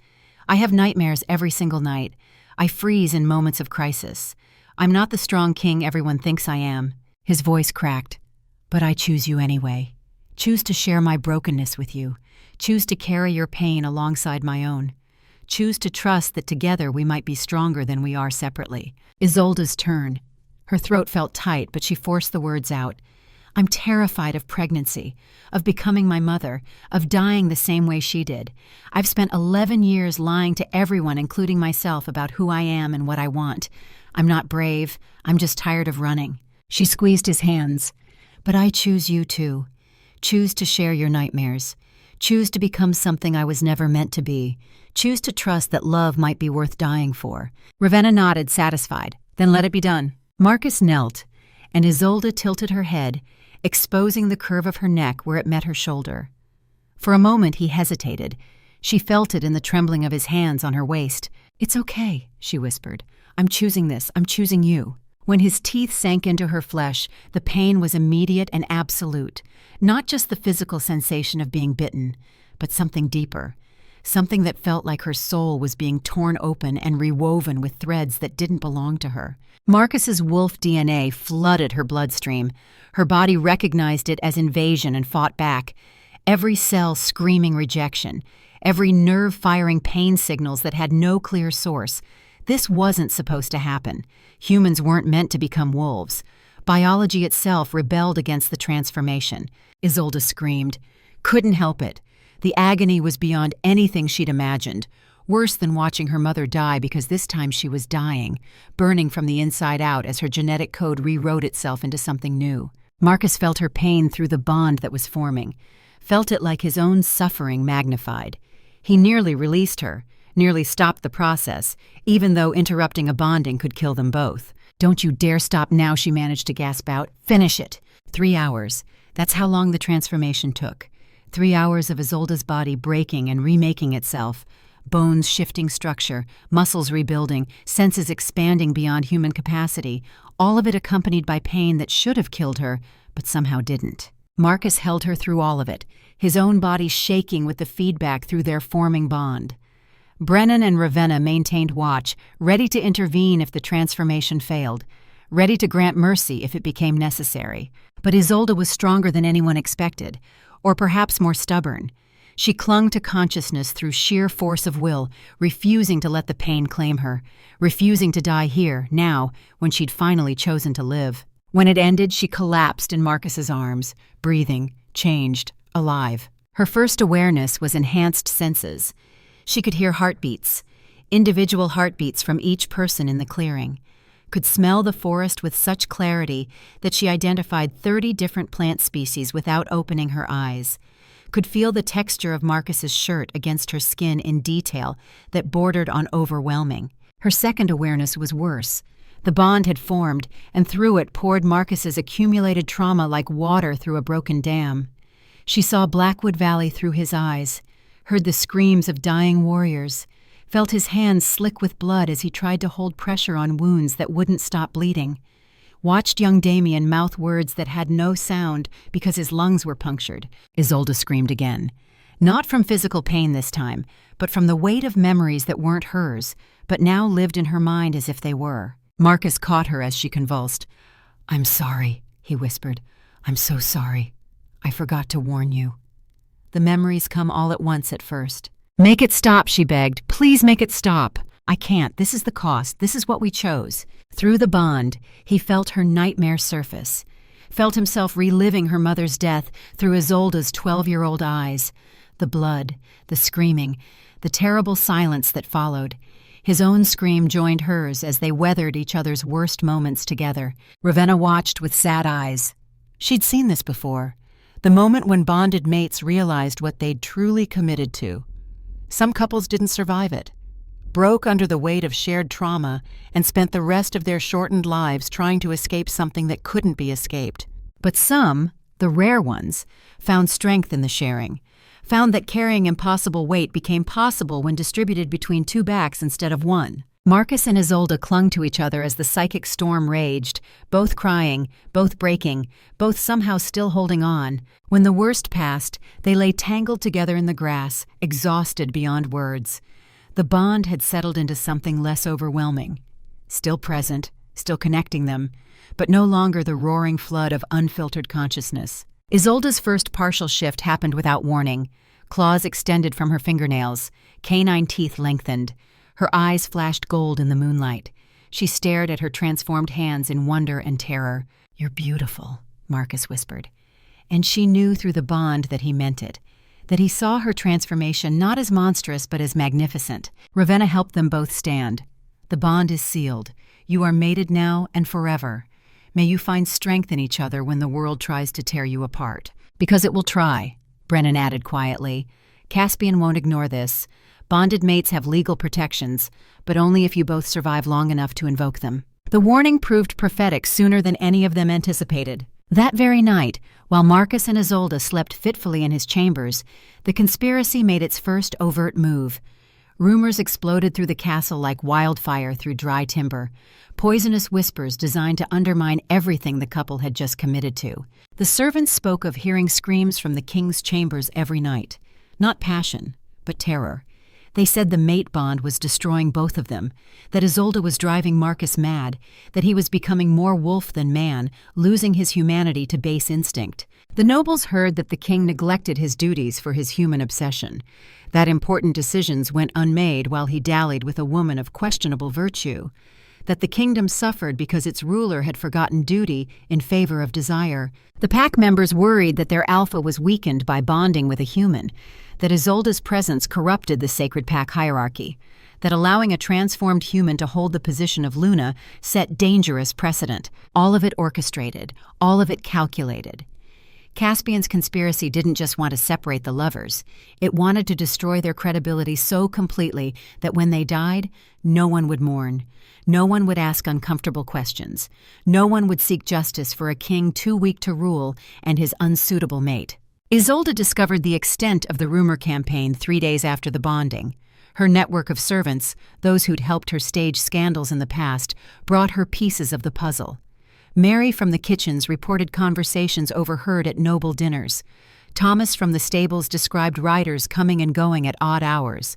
I have nightmares every single night. I freeze in moments of crisis. I'm not the strong king everyone thinks I am." His voice cracked. "But I choose you anyway. Choose to share my brokenness with you. Choose to carry your pain alongside my own. Choose to trust that together we might be stronger than we are separately." Isolde's turn. Her throat felt tight, but she forced the words out. "I'm terrified of pregnancy, of becoming my mother, of dying the same way she did. I've spent 11 years lying to everyone, including myself, about who I am and what I want. I'm not brave. I'm just tired of running." She squeezed his hands. "But I choose you too. Choose to share your nightmares. Choose to become something I was never meant to be. Choose to trust that love might be worth dying for." Ravenna nodded, satisfied. "Then let it be done." Marcus knelt, and Isolde tilted her head, exposing the curve of her neck where it met her shoulder. For a moment he hesitated. She felt it in the trembling of his hands on her waist. "It's okay," she whispered. "I'm choosing this. I'm choosing you." When his teeth sank into her flesh, the pain was immediate and absolute. Not just the physical sensation of being bitten, but something deeper. something that felt like her soul was being torn open and rewoven with threads that didn't belong to her. Marcus's wolf DNA flooded her bloodstream. Her body recognized it as invasion and fought back, every cell screaming rejection, every nerve firing pain signals that had no clear source. This wasn't supposed to happen. Humans weren't meant to become wolves. Biology itself rebelled against the transformation. Isolde screamed. Couldn't help it. The agony was beyond anything she'd imagined. Worse than watching her mother die, because this time she was dying, burning from the inside out as her genetic code rewrote itself into something new. Marcus felt her pain through the bond that was forming, felt it like his own suffering magnified. He nearly released her, nearly stopped the process, even though interrupting a bonding could kill them both. "Don't you dare stop now," she managed to gasp out. "Finish it." 3 hours. That's how long the transformation took. 3 hours of Isolde's body breaking and remaking itself, bones shifting structure, muscles rebuilding, senses expanding beyond human capacity, all of it accompanied by pain that should have killed her, but somehow didn't. Marcus held her through all of it, his own body shaking with the feedback through their forming bond. Brennan and Ravenna maintained watch, ready to intervene if the transformation failed, ready to grant mercy if it became necessary. But Isolde was stronger than anyone expected, or perhaps more stubborn. She clung to consciousness through sheer force of will, refusing to let the pain claim her, refusing to die here, now, when she'd finally chosen to live. When it ended, she collapsed in Marcus's arms, breathing, changed, alive. Her first awareness was enhanced senses. She could hear heartbeats, individual heartbeats from each person in the clearing, could smell the forest with such clarity that she identified 30 different plant species without opening her eyes, could feel the texture of Marcus's shirt against her skin in detail that bordered on overwhelming. Her second awareness was worse. The bond had formed, and through it poured Marcus's accumulated trauma like water through a broken dam. She saw Blackwood Valley through his eyes, heard the screams of dying warriors, felt his hands slick with blood as he tried to hold pressure on wounds that wouldn't stop bleeding, watched young Damien mouth words that had no sound because his lungs were punctured. Isolde screamed again. Not from physical pain this time, but from the weight of memories that weren't hers, but now lived in her mind as if they were. Marcus caught her as she convulsed. "I'm sorry," he whispered. "I'm so sorry. I forgot to warn you." The memories come all at once at first. "Make it stop," she begged. "Please make it stop." "I can't. This is the cost. This is what we chose." Through the bond, he felt her nightmare surface, felt himself reliving her mother's death through Isolde's 12-year-old eyes. The blood, the screaming, the terrible silence that followed. His own scream joined hers as they weathered each other's worst moments together. Ravenna watched with sad eyes. She'd seen this before. The moment when bonded mates realized what they'd truly committed to. Some couples didn't survive it, broke under the weight of shared trauma, and spent the rest of their shortened lives trying to escape something that couldn't be escaped. But some, the rare ones, found strength in the sharing, found that carrying impossible weight became possible when distributed between two backs instead of one. Marcus and Isolde clung to each other as the psychic storm raged, both crying, both breaking, both somehow still holding on. When the worst passed, they lay tangled together in the grass, exhausted beyond words. The bond had settled into something less overwhelming. Still present, still connecting them, but no longer the roaring flood of unfiltered consciousness. Isolde's first partial shift happened without warning. Claws extended from her fingernails, canine teeth lengthened. Her eyes flashed gold in the moonlight. She stared at her transformed hands in wonder and terror. "You're beautiful," Marcus whispered. And she knew through the bond that he meant it, that he saw her transformation not as monstrous but as magnificent. Ravenna helped them both stand. "The bond is sealed. You are mated now and forever. May you find strength in each other when the world tries to tear you apart." "Because it will try," Brennan added quietly. "Caspian won't ignore this. Bonded mates have legal protections, but only if you both survive long enough to invoke them." The warning proved prophetic sooner than any of them anticipated. That very night, while Marcus and Isolde slept fitfully in his chambers, the conspiracy made its first overt move. Rumors exploded through the castle like wildfire through dry timber, poisonous whispers designed to undermine everything the couple had just committed to. The servants spoke of hearing screams from the king's chambers every night. Not passion, but terror. They said the mate bond was destroying both of them, that Isolde was driving Marcus mad, that he was becoming more wolf than man, losing his humanity to base instinct. The nobles heard that the king neglected his duties for his human obsession, that important decisions went unmade while he dallied with a woman of questionable virtue, that the kingdom suffered because its ruler had forgotten duty in favor of desire. The pack members worried that their alpha was weakened by bonding with a human, that Isolde's presence corrupted the sacred pack hierarchy, that allowing a transformed human to hold the position of Luna set dangerous precedent, all of it orchestrated, all of it calculated. Caspian's conspiracy didn't just want to separate the lovers. It wanted to destroy their credibility so completely that when they died, no one would mourn. No one would ask uncomfortable questions. No one would seek justice for a king too weak to rule and his unsuitable mate. Isolde discovered the extent of the rumor campaign 3 days after the bonding. Her network of servants, those who'd helped her stage scandals in the past, brought her pieces of the puzzle. Mary from the kitchens reported conversations overheard at noble dinners. Thomas from the stables described riders coming and going at odd hours.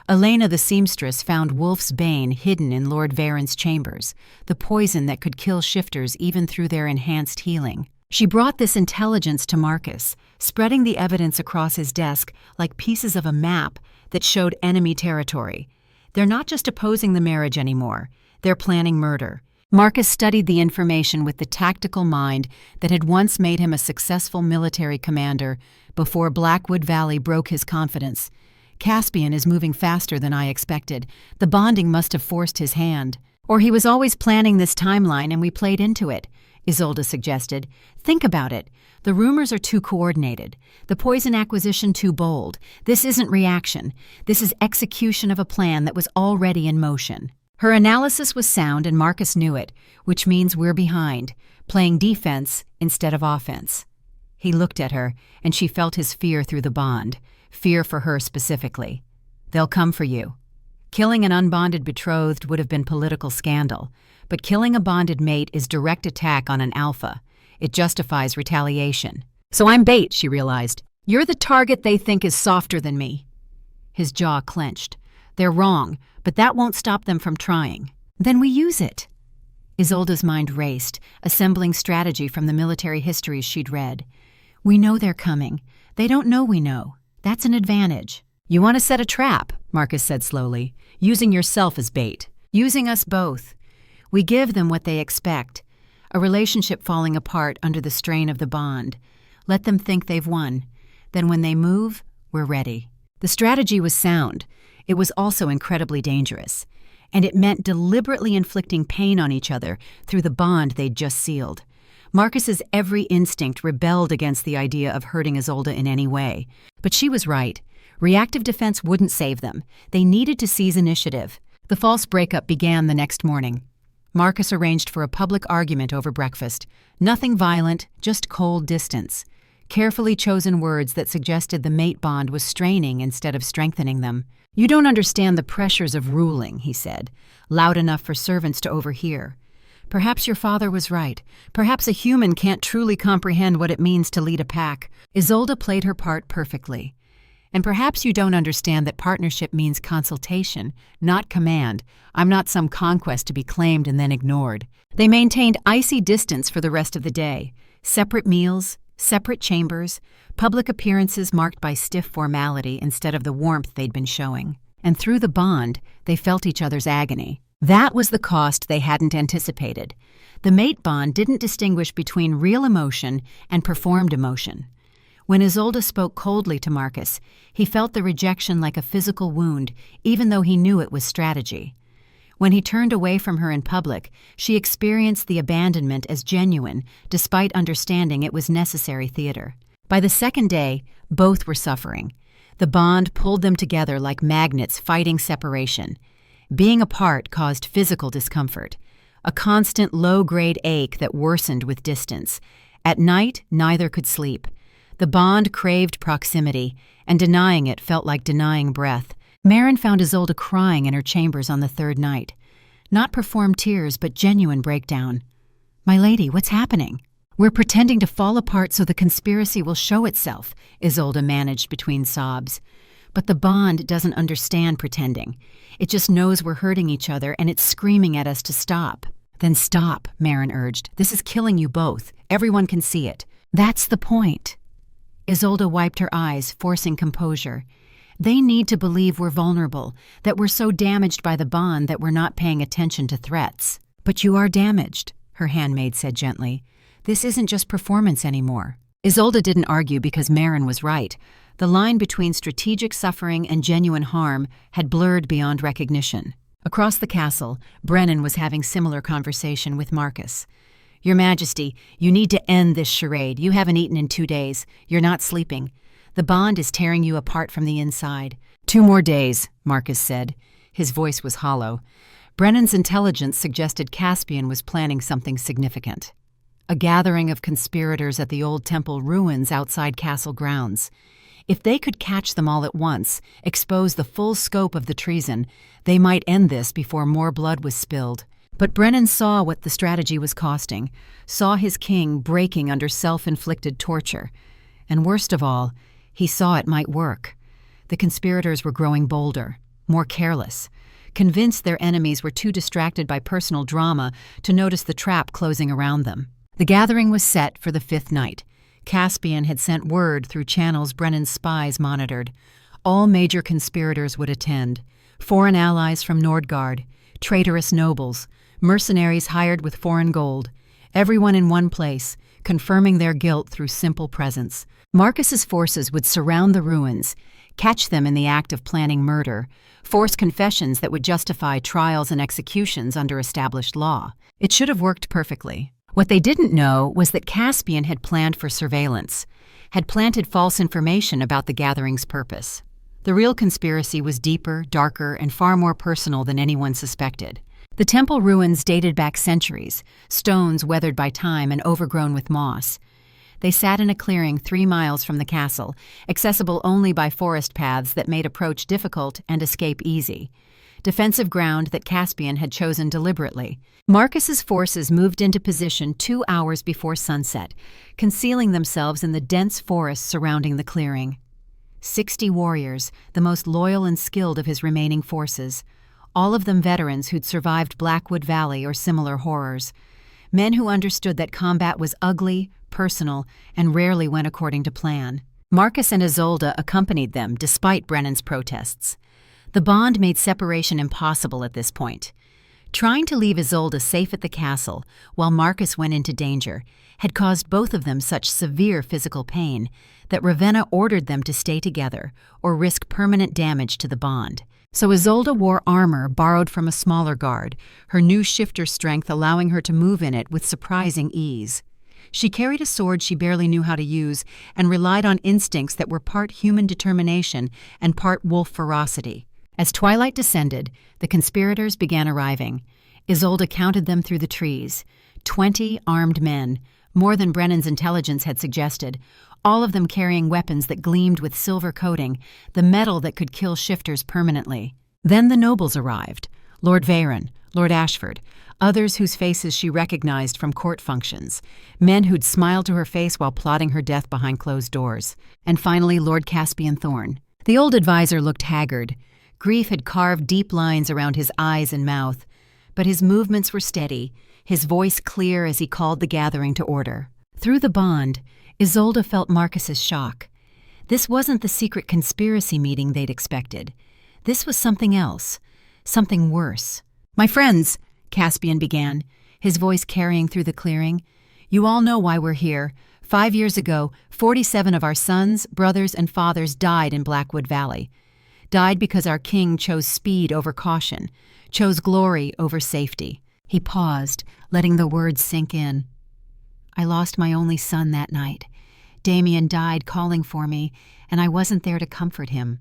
Elena the seamstress found Wolf's bane hidden in Lord Varen's chambers, the poison that could kill shifters even through their enhanced healing. She brought this intelligence to Marcus, spreading the evidence across his desk like pieces of a map that showed enemy territory. They're not just opposing the marriage anymore, they're planning murder. Marcus studied the information with the tactical mind that had once made him a successful military commander before Blackwood Valley broke his confidence. Caspian is moving faster than I expected. The bonding must have forced his hand. Or he was always planning this timeline and we played into it, Isolde suggested. Think about it. The rumors are too coordinated. The poison acquisition too bold. This isn't reaction. This is execution of a plan that was already in motion. Her analysis was sound and Marcus knew it, which means we're behind, playing defense instead of offense. He looked at her, and she felt his fear through the bond, fear for her specifically. They'll come for you. Killing an unbonded betrothed would have been political scandal, but killing a bonded mate is direct attack on an alpha. It justifies retaliation. So I'm bait, she realized. You're the target they think is softer than me. His jaw clenched. They're wrong, but that won't stop them from trying. Then we use it. Isolde's mind raced, assembling strategy from the military histories she'd read. We know they're coming. They don't know we know. That's an advantage. You want to set a trap, Marcus said slowly, using yourself as bait, using us both. We give them what they expect, a relationship falling apart under the strain of the bond. Let them think they've won. Then when they move, we're ready. The strategy was sound. It was also incredibly dangerous, and it meant deliberately inflicting pain on each other through the bond they'd just sealed. Marcus's every instinct rebelled against the idea of hurting Isolde in any way. But she was right. Reactive defense wouldn't save them. They needed to seize initiative. The false breakup began the next morning. Marcus arranged for a public argument over breakfast. Nothing violent, just cold distance. Carefully chosen words that suggested the mate bond was straining instead of strengthening them. You don't understand the pressures of ruling, he said, loud enough for servants to overhear. Perhaps your father was right. Perhaps a human can't truly comprehend what it means to lead a pack. Isolde played her part perfectly. And perhaps you don't understand that partnership means consultation, not command. I'm not some conquest to be claimed and then ignored. They maintained icy distance for the rest of the day. Separate meals, separate chambers, public appearances marked by stiff formality instead of the warmth they'd been showing. And through the bond, they felt each other's agony. That was the cost they hadn't anticipated. The mate bond didn't distinguish between real emotion and performed emotion. When Isolde spoke coldly to Marcus, he felt the rejection like a physical wound, even though he knew it was strategy. When he turned away from her in public, she experienced the abandonment as genuine, despite understanding it was necessary theater. By the second day, both were suffering. The bond pulled them together like magnets fighting separation. Being apart caused physical discomfort, a constant low-grade ache that worsened with distance. At night, neither could sleep. The bond craved proximity, and denying it felt like denying breath. Marin found Isolde crying in her chambers on the third night. Not performed tears, but genuine breakdown. "My lady, what's happening?" "We're pretending to fall apart so the conspiracy will show itself," Isolde managed between sobs. But the bond doesn't understand pretending. It just knows we're hurting each other and it's screaming at us to stop. Then stop, Marin urged. This is killing you both. Everyone can see it. That's the point. Isolde wiped her eyes, forcing composure. They need to believe we're vulnerable, that we're so damaged by the bond that we're not paying attention to threats. But you are damaged, her handmaid said gently. This isn't just performance anymore. Isolde didn't argue because Marin was right. The line between strategic suffering and genuine harm had blurred beyond recognition. Across the castle, Brennan was having similar conversation with Marcus. Your Majesty, you need to end this charade. You haven't eaten in 2 days. You're not sleeping. The bond is tearing you apart from the inside. 2 more days, Marcus said. His voice was hollow. Brennan's intelligence suggested Caspian was planning something significant. A gathering of conspirators at the old temple ruins outside castle grounds. If they could catch them all at once, expose the full scope of the treason, they might end this before more blood was spilled. But Brennan saw what the strategy was costing, saw his king breaking under self-inflicted torture. And worst of all, he saw it might work. The conspirators were growing bolder, more careless, convinced their enemies were too distracted by personal drama to notice the trap closing around them. The gathering was set for the 5th night. Caspian had sent word through channels Brennan's spies monitored. All major conspirators would attend. Foreign allies from Nordgard, traitorous nobles, mercenaries hired with foreign gold. Everyone in one place, confirming their guilt through simple presence. Marcus's forces would surround the ruins, catch them in the act of planning murder, force confessions that would justify trials and executions under established law. It should have worked perfectly. What they didn't know was that Caspian had planned for surveillance, had planted false information about the gathering's purpose. The real conspiracy was deeper, darker, and far more personal than anyone suspected. The temple ruins dated back centuries, stones weathered by time and overgrown with moss. They sat in a clearing 3 miles from the castle, accessible only by forest paths that made approach difficult and escape easy. Defensive ground that Caspian had chosen deliberately. Marcus's forces moved into position 2 hours before sunset, concealing themselves in the dense forest surrounding the clearing. 60 warriors, the most loyal and skilled of his remaining forces, all of them veterans who'd survived Blackwood Valley or similar horrors. Men who understood that combat was ugly, personal, and rarely went according to plan. Marcus and Isolde accompanied them despite Brennan's protests. The bond made separation impossible at this point. Trying to leave Isolde safe at the castle while Marcus went into danger had caused both of them such severe physical pain that Ravenna ordered them to stay together or risk permanent damage to the bond. So Isolde wore armor borrowed from a smaller guard, her new shifter strength allowing her to move in it with surprising ease. She carried a sword she barely knew how to use and relied on instincts that were part human determination and part wolf ferocity. As twilight descended, the conspirators began arriving. Isolde counted them through the trees. 20 armed men, more than Brennan's intelligence had suggested, all of them carrying weapons that gleamed with silver coating, the metal that could kill shifters permanently. Then the nobles arrived. Lord Veyron, Lord Ashford, others whose faces she recognized from court functions, men who'd smiled to her face while plotting her death behind closed doors. And finally, Lord Caspian Thorne. The old advisor looked haggard. Grief had carved deep lines around his eyes and mouth, but his movements were steady, his voice clear as he called the gathering to order. Through the bond, Isolde felt Marcus's shock. This wasn't the secret conspiracy meeting they'd expected. This was something else, something worse. "My friends," Caspian began, his voice carrying through the clearing, "you all know why we're here. 5 years ago, 47 of our sons, brothers, and fathers died in Blackwood Valley. Died because our king chose speed over caution, chose glory over safety." He paused, letting the words sink in. "I lost my only son that night. Damien died calling for me, and I wasn't there to comfort him.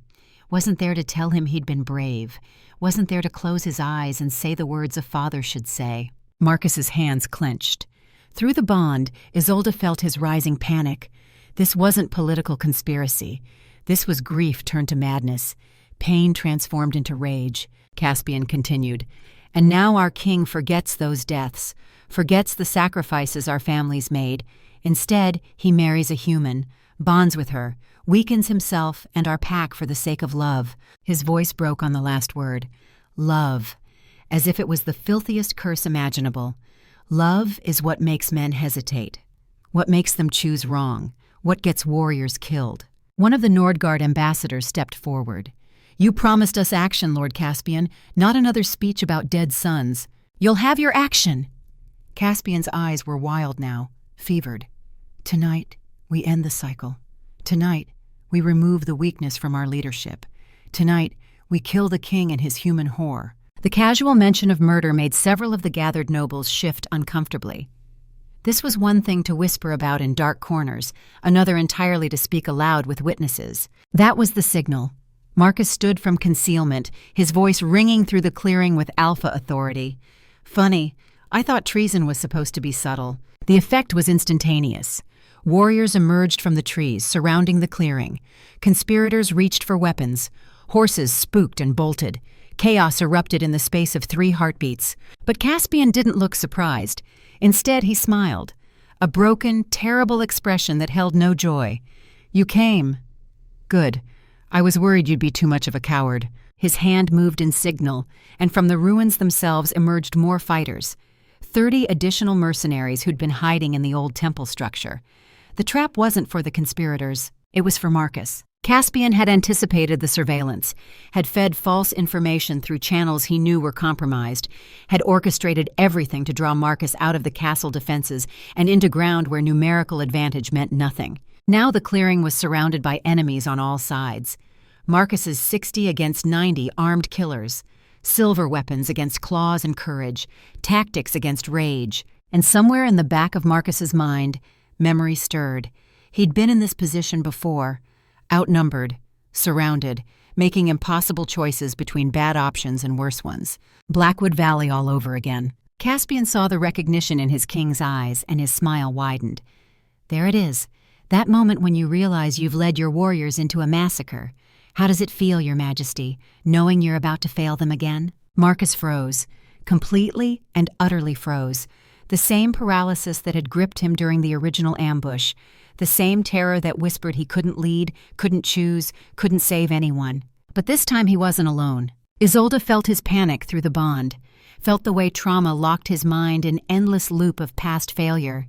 Wasn't there to tell him he'd been brave. Wasn't there to close his eyes and say the words a father should say." Marcus's hands clenched. Through the bond, Isolde felt his rising panic. This wasn't political conspiracy. This was grief turned to madness. Pain transformed into rage. Caspian continued. "And now our king forgets those deaths, forgets the sacrifices our families made. Instead, he marries a human, bonds with her, weakens himself and our pack for the sake of love. His voice broke on the last word. Love. As if it was the filthiest curse imaginable. Love is what makes men hesitate. What makes them choose wrong. What gets warriors killed. One of the Nordgard ambassadors stepped forward. You promised us action, Lord Caspian, not another speech about dead sons. You'll have your action. Caspian's eyes were wild now, fevered. Tonight, we end the cycle. Tonight, we remove the weakness from our leadership. Tonight, we kill the king and his human whore. The casual mention of murder made several of the gathered nobles shift uncomfortably. This was one thing to whisper about in dark corners, another entirely to speak aloud with witnesses. That was the signal. Marcus stood from concealment, his voice ringing through the clearing with alpha authority. Funny, I thought treason was supposed to be subtle. The effect was instantaneous. Warriors emerged from the trees surrounding the clearing. Conspirators reached for weapons. Horses spooked and bolted. Chaos erupted in the space of 3 heartbeats. But Caspian didn't look surprised. Instead, he smiled. A broken, terrible expression that held no joy. You came. Good. I was worried you'd be too much of a coward. His hand moved in signal, and from the ruins themselves emerged more fighters. 30 additional mercenaries who'd been hiding in the old temple structure. The trap wasn't for the conspirators. It was for Marcus. Caspian had anticipated the surveillance, had fed false information through channels he knew were compromised, had orchestrated everything to draw Marcus out of the castle defenses and into ground where numerical advantage meant nothing. Now the clearing was surrounded by enemies on all sides. Marcus's 60 against 90 armed killers, silver weapons against claws and courage, tactics against rage, and somewhere in the back of Marcus's mind, memory stirred. He'd been in this position before. Outnumbered, surrounded, making impossible choices between bad options and worse ones. Blackwood Valley all over again. Caspian saw the recognition in his king's eyes, and his smile widened. There it is, that moment when you realize you've led your warriors into a massacre. How does it feel, Your Majesty, knowing you're about to fail them again? Marcus froze, completely and utterly froze. The same paralysis that had gripped him during the original ambush. The same terror that whispered he couldn't lead, couldn't choose, couldn't save anyone. But this time he wasn't alone. Isolde felt his panic through the bond, felt the way trauma locked his mind in endless loop of past failure,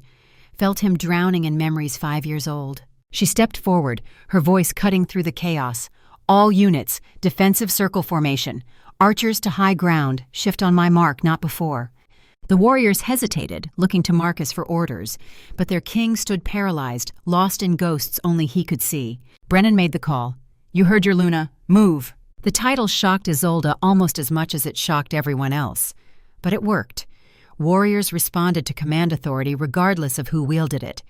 felt him drowning in memories 5 years old. She stepped forward, her voice cutting through the chaos. All units, defensive circle formation. Archers to high ground, shift on my mark, not before. The warriors hesitated, looking to Marcus for orders, but their king stood paralyzed, lost in ghosts only he could see. Brennan made the call. You heard your Luna. Move. The title shocked Isolde almost as much as it shocked everyone else. But it worked. Warriors responded to command authority regardless of who wielded it.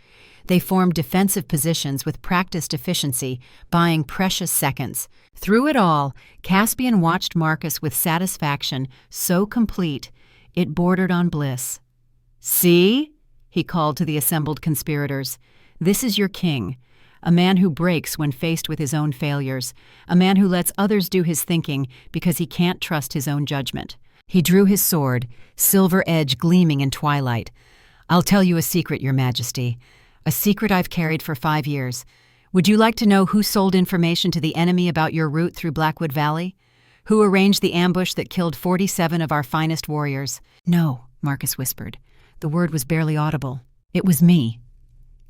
They formed defensive positions with practiced efficiency, buying precious seconds. Through it all, Caspian watched Marcus with satisfaction so complete it bordered on bliss. See? He called to the assembled conspirators. This is your king, a man who breaks when faced with his own failures, a man who lets others do his thinking because he can't trust his own judgment. He drew his sword, silver edge gleaming in twilight. I'll tell you a secret, Your Majesty, a secret I've carried for 5 years. Would you like to know who sold information to the enemy about your route through Blackwood Valley? Who arranged the ambush that killed 47 of our finest warriors? No, Marcus whispered. The word was barely audible. It was me.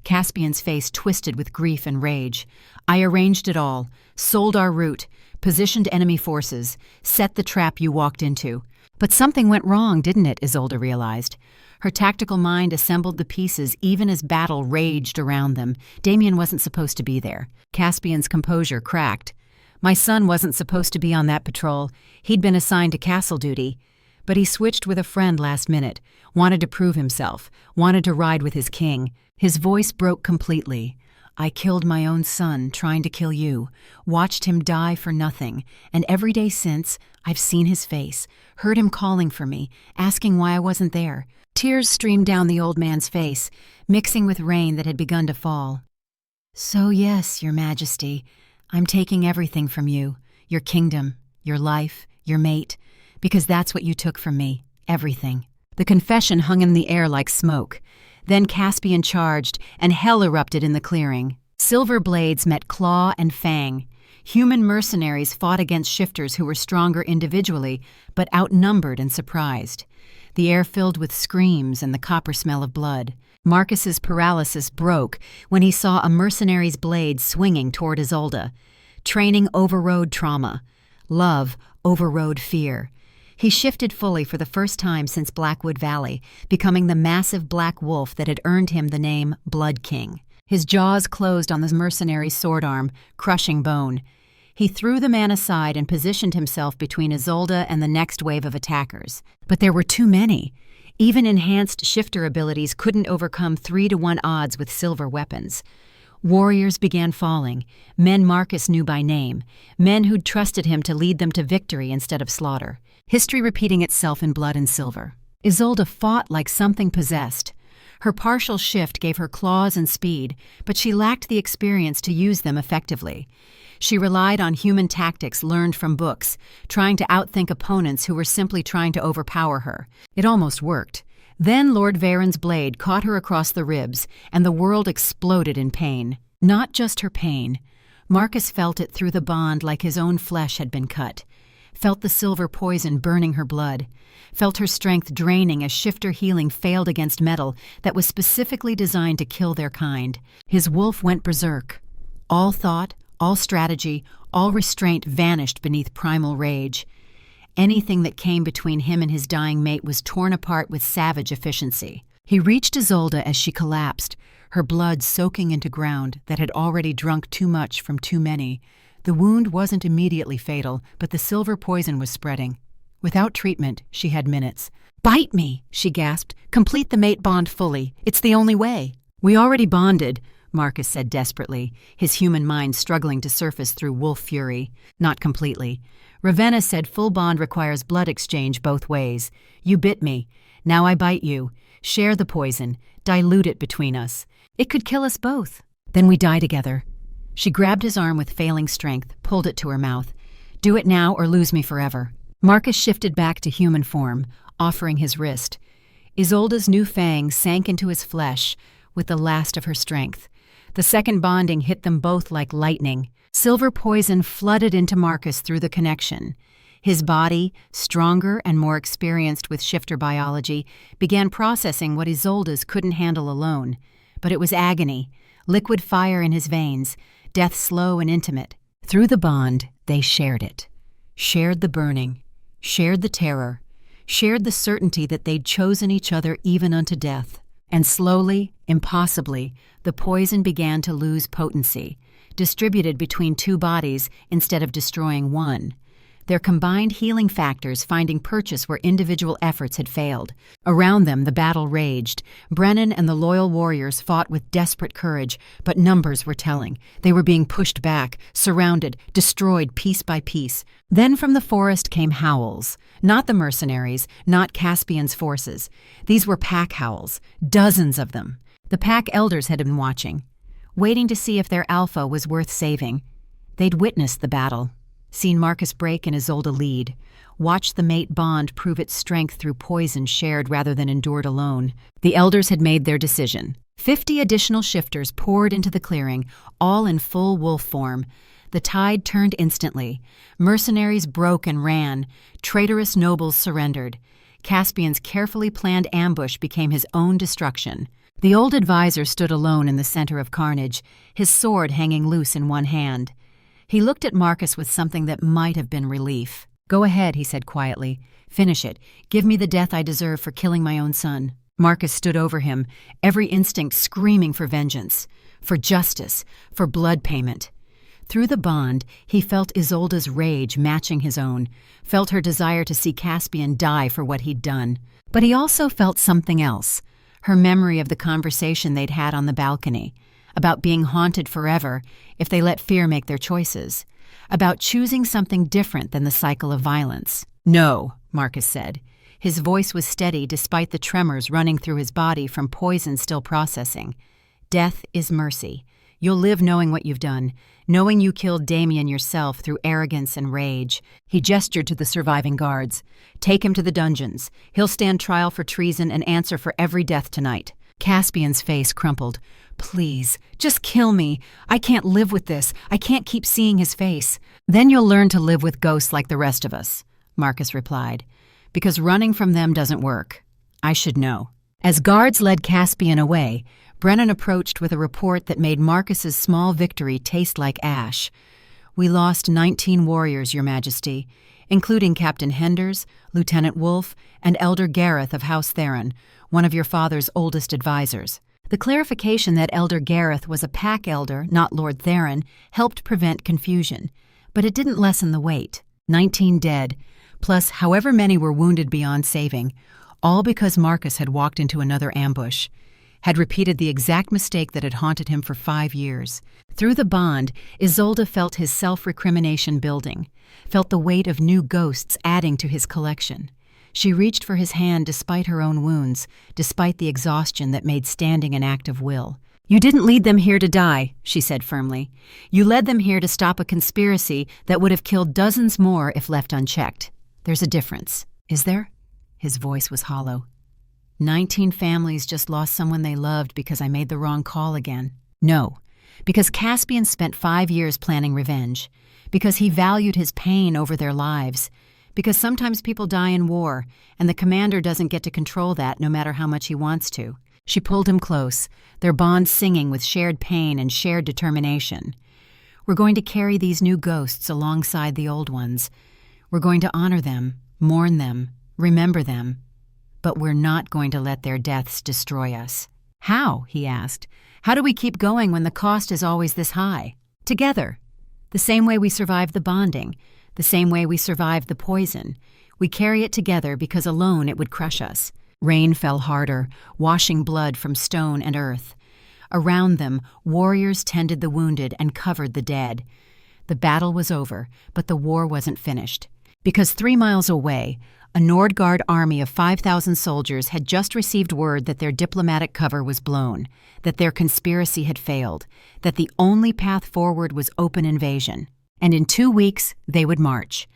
Caspian's face twisted with grief and rage. I arranged it all, sold our route, positioned enemy forces, set the trap you walked into. But something went wrong, didn't it, Isolde realized. Her tactical mind assembled the pieces even as battle raged around them. Damien wasn't supposed to be there. Caspian's composure cracked. My son wasn't supposed to be on that patrol. He'd been assigned to castle duty. But he switched with a friend last minute, wanted to prove himself, wanted to ride with his king. His voice broke completely. I killed my own son trying to kill you, watched him die for nothing, and every day since, I've seen his face, heard him calling for me, asking why I wasn't there. Tears streamed down the old man's face, mixing with rain that had begun to fall. So yes, Your Majesty, I'm taking everything from you, your kingdom, your life, your mate, because that's what you took from me, everything. The confession hung in the air like smoke. Then Caspian charged, and hell erupted in the clearing. Silver blades met claw and fang. Human mercenaries fought against shifters who were stronger individually, but outnumbered and surprised. The air filled with screams and the copper smell of blood. Marcus's paralysis broke when he saw a mercenary's blade swinging toward Isolde. Training overrode trauma. Love overrode fear. He shifted fully for the first time since Blackwood Valley, becoming the massive black wolf that had earned him the name Blood King. His jaws closed on the mercenary's sword arm, crushing bone. He threw the man aside and positioned himself between Isolde and the next wave of attackers. But there were too many. Even enhanced shifter abilities couldn't overcome 3-to-1 odds with silver weapons. Warriors began falling, men Marcus knew by name, men who'd trusted him to lead them to victory instead of slaughter. History repeating itself in blood and silver. Isolde fought like something possessed. Her partial shift gave her claws and speed, but she lacked the experience to use them effectively. She relied on human tactics learned from books, trying to outthink opponents who were simply trying to overpower her. It almost worked. Then Lord Varen's blade caught her across the ribs, and the world exploded in pain. Not just her pain. Marcus felt it through the bond like his own flesh had been cut. Felt the silver poison burning her blood. Felt her strength draining as shifter healing failed against metal that was specifically designed to kill their kind. His wolf went berserk. All thought, all strategy, all restraint vanished beneath primal rage. Anything that came between him and his dying mate was torn apart with savage efficiency. He reached Isolde as she collapsed, her blood soaking into ground that had already drunk too much from too many. The wound wasn't immediately fatal, but the silver poison was spreading. Without treatment, she had minutes. "Bite me," she gasped. "Complete the mate bond fully. It's the only way." "We already bonded," Marcus said desperately, his human mind struggling to surface through wolf fury. "Not completely. Ravenna said full bond requires blood exchange both ways. You bit me. Now I bite you. Share the poison. Dilute it between us. It could kill us both. Then we die together." She grabbed his arm with failing strength, pulled it to her mouth. "Do it now or lose me forever." Marcus shifted back to human form, offering his wrist. Isolde's new fangs sank into his flesh with the last of her strength. The second bonding hit them both like lightning. Silver poison flooded into Marcus through the connection. His body, stronger and more experienced with shifter biology, began processing what Isolde's couldn't handle alone. But it was agony, liquid fire in his veins, death slow and intimate. Through the bond, they shared it. Shared the burning, shared the terror, shared the certainty that they'd chosen each other even unto death. And slowly, impossibly, the poison began to lose potency, distributed between two bodies instead of destroying one. Their combined healing factors finding purchase where individual efforts had failed. Around them, the battle raged. Brennan and the loyal warriors fought with desperate courage, but numbers were telling. They were being pushed back, surrounded, destroyed piece by piece. Then from the forest came howls. Not the mercenaries, not Caspian's forces. These were pack howls, dozens of them. The pack elders had been watching, waiting to see if their alpha was worth saving. They'd witnessed the battle. Seen Marcus break and Isolde lead. Watched the mate bond prove its strength through poison shared rather than endured alone. The elders had made their decision. 50 additional shifters poured into the clearing, all in full wolf form. The tide turned instantly. Mercenaries broke and ran. Traitorous nobles surrendered. Caspian's carefully planned ambush became his own destruction. The old advisor stood alone in the center of carnage, his sword hanging loose in one hand. He looked at Marcus with something that might have been relief. "Go ahead," he said quietly. "Finish it. Give me the death I deserve for killing my own son." Marcus stood over him, every instinct screaming for vengeance, for justice, for blood payment. Through the bond, he felt Isolde's rage matching his own, felt her desire to see Caspian die for what he'd done. But he also felt something else, her memory of the conversation they'd had on the balcony, about being haunted forever if they let fear make their choices, about choosing something different than the cycle of violence. "No," Marcus said. His voice was steady despite the tremors running through his body from poison still processing. "Death is mercy. You'll live knowing what you've done, knowing you killed Damien yourself through arrogance and rage." He gestured to the surviving guards. "Take him to the dungeons. He'll stand trial for treason and answer for every death tonight. Caspian's face crumpled. "Please, just kill me. I can't live with this. I can't keep seeing his face." "Then you'll learn to live with ghosts like the rest of us," Marcus replied. "Because running from them doesn't work. I should know." As guards led Caspian away, Brennan approached with a report that made Marcus's small victory taste like ash. "We lost 19 warriors, Your Majesty, including Captain Henders, Lieutenant Wolfe, and Elder Gareth of House Theron, one of your father's oldest advisors." The clarification that Elder Gareth was a pack elder, not Lord Theron, helped prevent confusion, but it didn't lessen the weight. 19 dead, plus however many were wounded beyond saving, all because Marcus had walked into another ambush, had repeated the exact mistake that had haunted him for 5 years. Through the bond, Isolde felt his self-recrimination building, felt the weight of new ghosts adding to his collection. She reached for his hand despite her own wounds, despite the exhaustion that made standing an act of will. "You didn't lead them here to die," she said firmly. "You led them here to stop a conspiracy that would have killed dozens more if left unchecked. There's a difference, is there?" His voice was hollow. 19 families just lost someone they loved because I made the wrong call again. No, because Caspian spent 5 years planning revenge, because he valued his pain over their lives, because sometimes people die in war, and the commander doesn't get to control that no matter how much he wants to. She pulled him close, their bond singing with shared pain and shared determination. "We're going to carry these new ghosts alongside the old ones. We're going to honor them, mourn them, remember them. But we're not going to let their deaths destroy us." "How?" he asked. "How do we keep going when the cost is always this high?" "Together. The same way we survived the bonding, the same way we survived the poison. We carry it together because alone it would crush us." Rain fell harder, washing blood from stone and earth. Around them, warriors tended the wounded and covered the dead. The battle was over, but the war wasn't finished. Because 3 miles away, a Nordgard army of 5,000 soldiers had just received word that their diplomatic cover was blown, that their conspiracy had failed, that the only path forward was open invasion. And in 2 weeks, they would march.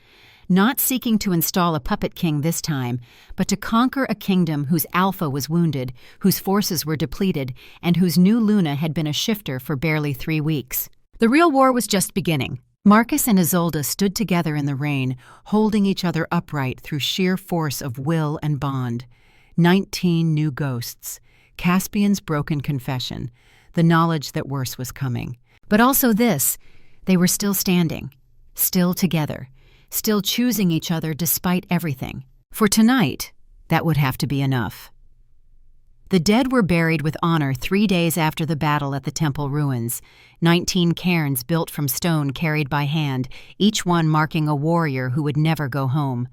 Not seeking to install a puppet king this time, but to conquer a kingdom whose alpha was wounded, whose forces were depleted, and whose new Luna had been a shifter for barely 3 weeks. The real war was just beginning. Marcus and Isolde stood together in the rain, holding each other upright through sheer force of will and bond. 19 new ghosts, Caspian's broken confession, the knowledge that worse was coming. But also this, they were still standing, still together, still choosing each other despite everything. For tonight, that would have to be enough. The dead were buried with honor 3 days after the battle at the temple ruins. 19 cairns built from stone carried by hand, each one marking a warrior who would never go home.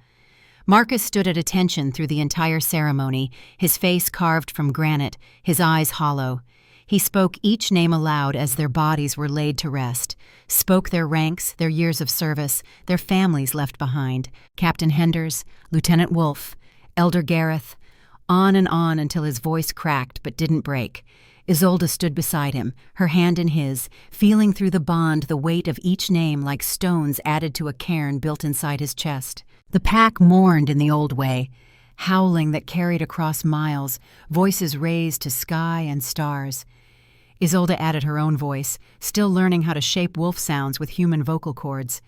Marcus stood at attention through the entire ceremony, his face carved from granite, his eyes hollow. He spoke each name aloud as their bodies were laid to rest, spoke their ranks, their years of service, their families left behind. Captain Henders, Lieutenant Wolfe, Elder Gareth, on and on until his voice cracked but didn't break. Isolde stood beside him, her hand in his, feeling through the bond the weight of each name like stones added to a cairn built inside his chest. The pack mourned in the old way, howling that carried across miles, voices raised to sky and stars. Isolde added her own voice, still learning how to shape wolf sounds with human vocal cords.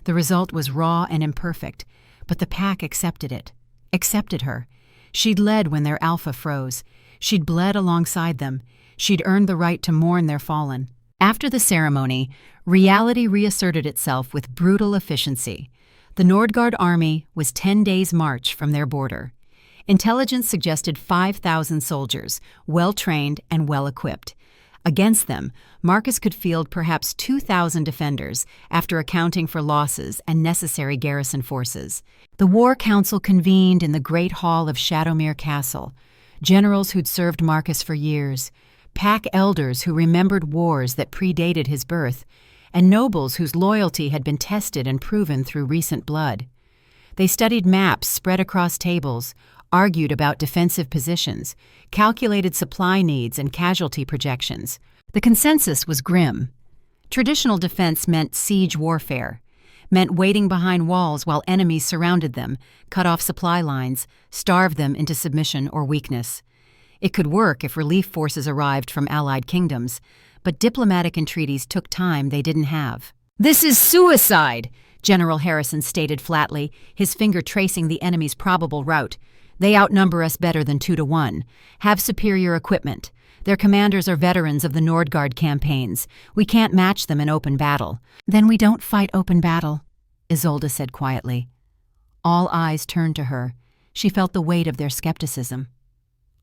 The result was raw and imperfect, but the pack accepted it, accepted her. She'd led when their alpha froze. She'd bled alongside them. She'd earned the right to mourn their fallen. After the ceremony, reality reasserted itself with brutal efficiency. The Nordgard army was 10 days' march from their border. Intelligence suggested 5,000 soldiers, well-trained and well-equipped. Against them, Marcus could field perhaps 2,000 defenders after accounting for losses and necessary garrison forces. The War Council convened in the Great Hall of Shadowmere Castle. Generals who'd served Marcus for years, pack elders who remembered wars that predated his birth, and nobles whose loyalty had been tested and proven through recent blood. They studied maps spread across tables, argued about defensive positions, calculated supply needs and casualty projections. The consensus was grim. Traditional defense meant siege warfare, meant waiting behind walls while enemies surrounded them, cut off supply lines, starved them into submission or weakness. It could work if relief forces arrived from allied kingdoms, but diplomatic entreaties took time they didn't have. "This is suicide," General Harrison stated flatly, his finger tracing the enemy's probable route. "They outnumber us better than 2-1, have superior equipment. Their commanders are veterans of the Nordgard campaigns. We can't match them in open battle." "Then we don't fight open battle," Isolde said quietly. All eyes turned to her. She felt the weight of their skepticism.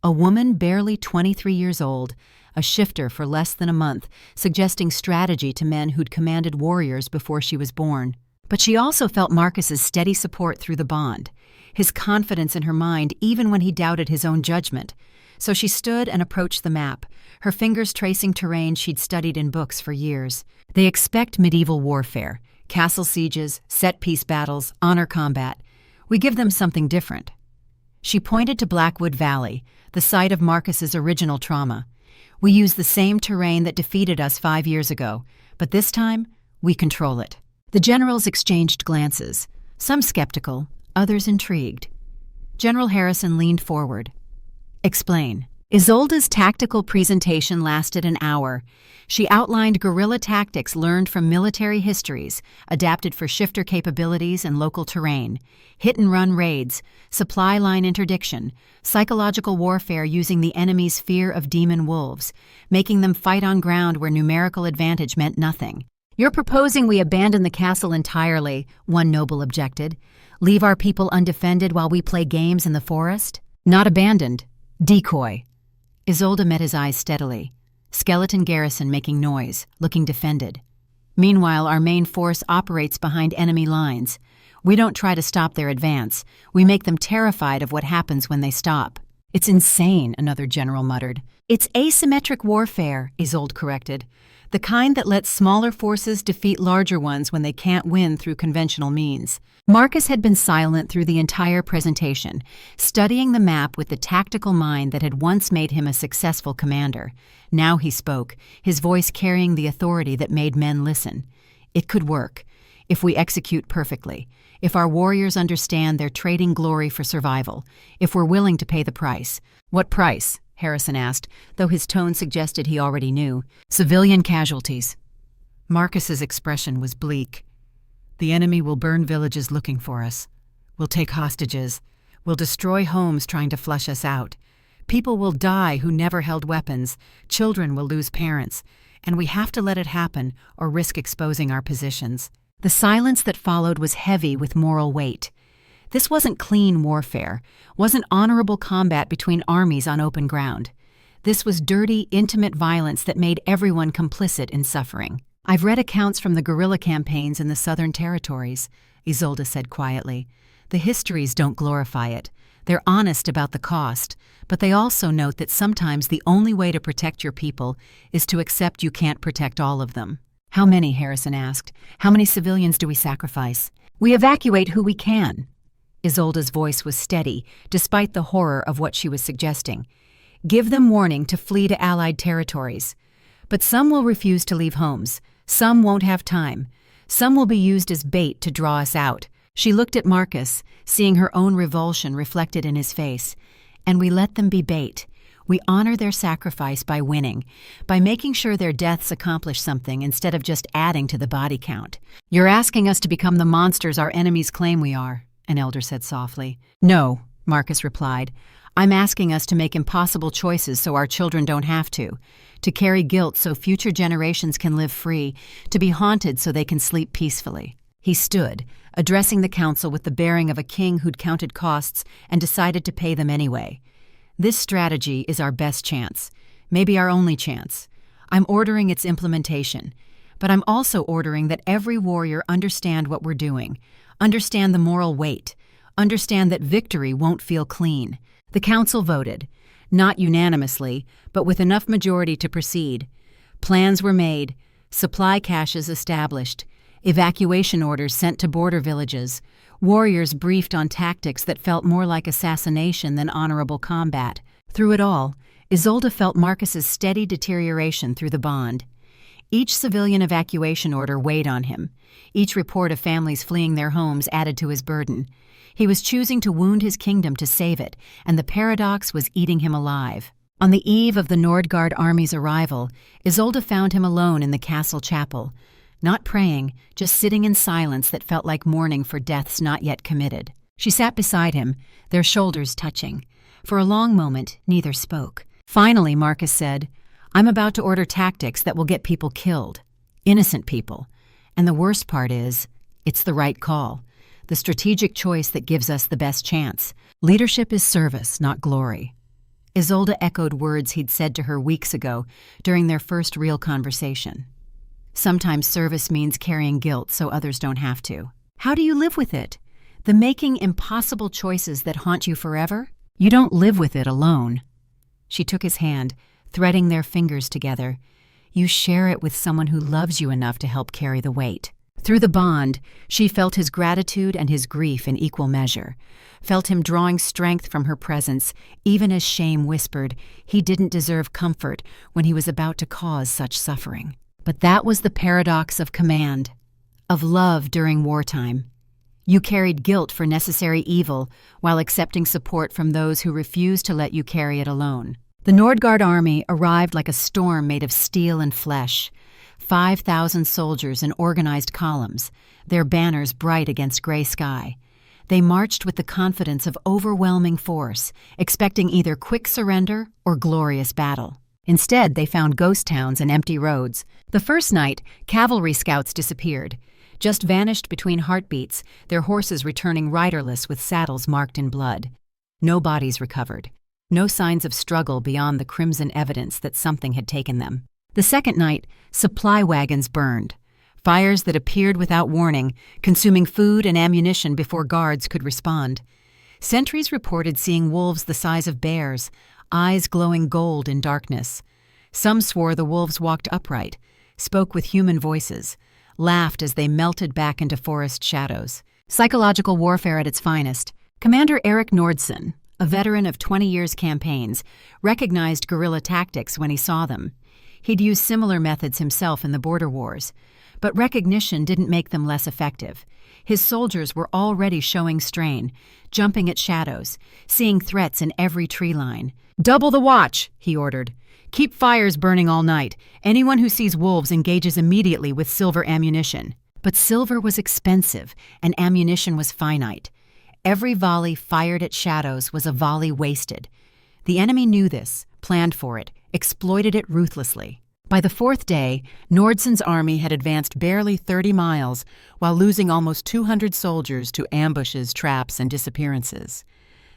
A woman barely 23 years old, a shifter for less than a month, suggesting strategy to men who'd commanded warriors before she was born. But she also felt Marcus's steady support through the bond, his confidence in her mind even when he doubted his own judgment. So she stood and approached the map, her fingers tracing terrain she'd studied in books for years. They expect medieval warfare, castle sieges, set-piece battles, honor combat. We give them something different. She pointed to Blackwood Valley, the site of Marcus's original trauma. "We use the same terrain that defeated us 5 years ago, but this time, we control it." The generals exchanged glances, some skeptical, others intrigued. General Harrison leaned forward. "Explain." Isolde's tactical presentation lasted an hour. She outlined guerrilla tactics learned from military histories, adapted for shifter capabilities and local terrain, hit-and-run raids, supply line interdiction, psychological warfare using the enemy's fear of demon wolves, making them fight on ground where numerical advantage meant nothing. "You're proposing we abandon the castle entirely," one noble objected. "Leave our people undefended while we play games in the forest?" "Not abandoned. Decoy." Isolde met his eyes steadily. Skeleton garrison making noise, looking defended. "Meanwhile, our main force operates behind enemy lines. We don't try to stop their advance. We make them terrified of what happens when they stop." "It's insane," another general muttered. "It's asymmetric warfare," Isolde corrected. "The kind that lets smaller forces defeat larger ones when they can't win through conventional means." Marcus had been silent through the entire presentation, studying the map with the tactical mind that had once made him a successful commander. Now he spoke, his voice carrying the authority that made men listen. "It could work, if we execute perfectly, if our warriors understand they're trading glory for survival, if we're willing to pay the price." "What price?" Harrison asked, though his tone suggested he already knew. "Civilian casualties." Marcus's expression was bleak. "The enemy will burn villages looking for us. We'll take hostages. We'll destroy homes trying to flush us out. People will die who never held weapons. Children will lose parents. And we have to let it happen or risk exposing our positions." The silence that followed was heavy with moral weight. This wasn't clean warfare, wasn't honorable combat between armies on open ground. This was dirty, intimate violence that made everyone complicit in suffering. "I've read accounts from the guerrilla campaigns in the southern territories," Isolde said quietly. "The histories don't glorify it. They're honest about the cost, but they also note that sometimes the only way to protect your people is to accept you can't protect all of them." "How many?" Harrison asked. "How many civilians do we sacrifice?" "We evacuate who we can." Isolde's voice was steady, despite the horror of what she was suggesting. "Give them warning to flee to Allied territories. But some will refuse to leave homes. Some won't have time. Some will be used as bait to draw us out." She looked at Marcus, seeing her own revulsion reflected in his face. "And we let them be bait. We honor their sacrifice by winning, by making sure their deaths accomplish something instead of just adding to the body count." "You're asking us to become the monsters our enemies claim we are," an elder said softly. "No," Marcus replied. "I'm asking us to make impossible choices so our children don't have to carry guilt so future generations can live free, to be haunted so they can sleep peacefully." He stood, addressing the council with the bearing of a king who'd counted costs and decided to pay them anyway. "This strategy is our best chance, maybe our only chance. I'm ordering its implementation, but I'm also ordering that every warrior understand what we're doing, understand the moral weight, understand that victory won't feel clean." The council voted, not unanimously, but with enough majority to proceed. Plans were made, supply caches established, evacuation orders sent to border villages, warriors briefed on tactics that felt more like assassination than honorable combat. Through it all, Isolde felt Marcus's steady deterioration through the bond. Each civilian evacuation order weighed on him. Each report of families fleeing their homes added to his burden. He was choosing to wound his kingdom to save it, and the paradox was eating him alive. On the eve of the Nordgard army's arrival, Isolde found him alone in the castle chapel, not praying, just sitting in silence that felt like mourning for deaths not yet committed. She sat beside him, their shoulders touching. For a long moment, neither spoke. Finally, Marcus said, "I'm about to order tactics that will get people killed. Innocent people. And the worst part is, it's the right call. The strategic choice that gives us the best chance. Leadership is service, not glory." Isolde echoed words he'd said to her weeks ago during their first real conversation. Sometimes service means carrying guilt so others don't have to. How do you live with it? The making impossible choices that haunt you forever? You don't live with it alone. She took his hand, threading their fingers together. You share it with someone who loves you enough to help carry the weight. Through the bond, she felt his gratitude and his grief in equal measure, felt him drawing strength from her presence, even as shame whispered he didn't deserve comfort when he was about to cause such suffering. But that was the paradox of command, of love during wartime. You carried guilt for necessary evil while accepting support from those who refused to let you carry it alone. The Nordgard army arrived like a storm made of steel and flesh. 5,000 soldiers in organized columns, their banners bright against gray sky. They marched with the confidence of overwhelming force, expecting either quick surrender or glorious battle. Instead, they found ghost towns and empty roads. The first night, cavalry scouts disappeared, just vanished between heartbeats, their horses returning riderless with saddles marked in blood. No bodies recovered. No signs of struggle beyond the crimson evidence that something had taken them. The second night, supply wagons burned, fires that appeared without warning, consuming food and ammunition before guards could respond. Sentries reported seeing wolves the size of bears, eyes glowing gold in darkness. Some swore the wolves walked upright, spoke with human voices, laughed as they melted back into forest shadows. Psychological warfare at its finest. Commander Eric Nordson, a veteran of 20 years' campaigns, recognized guerrilla tactics when he saw them. He'd used similar methods himself in the border wars, but recognition didn't make them less effective. His soldiers were already showing strain, jumping at shadows, seeing threats in every tree line. "Double the watch," he ordered. "Keep fires burning all night. Anyone who sees wolves engages immediately with silver ammunition." But silver was expensive, and ammunition was finite. Every volley fired at shadows was a volley wasted. The enemy knew this, planned for it, exploited it ruthlessly. By the fourth day, Nordson's army had advanced barely 30 miles while losing almost 200 soldiers to ambushes, traps, and disappearances.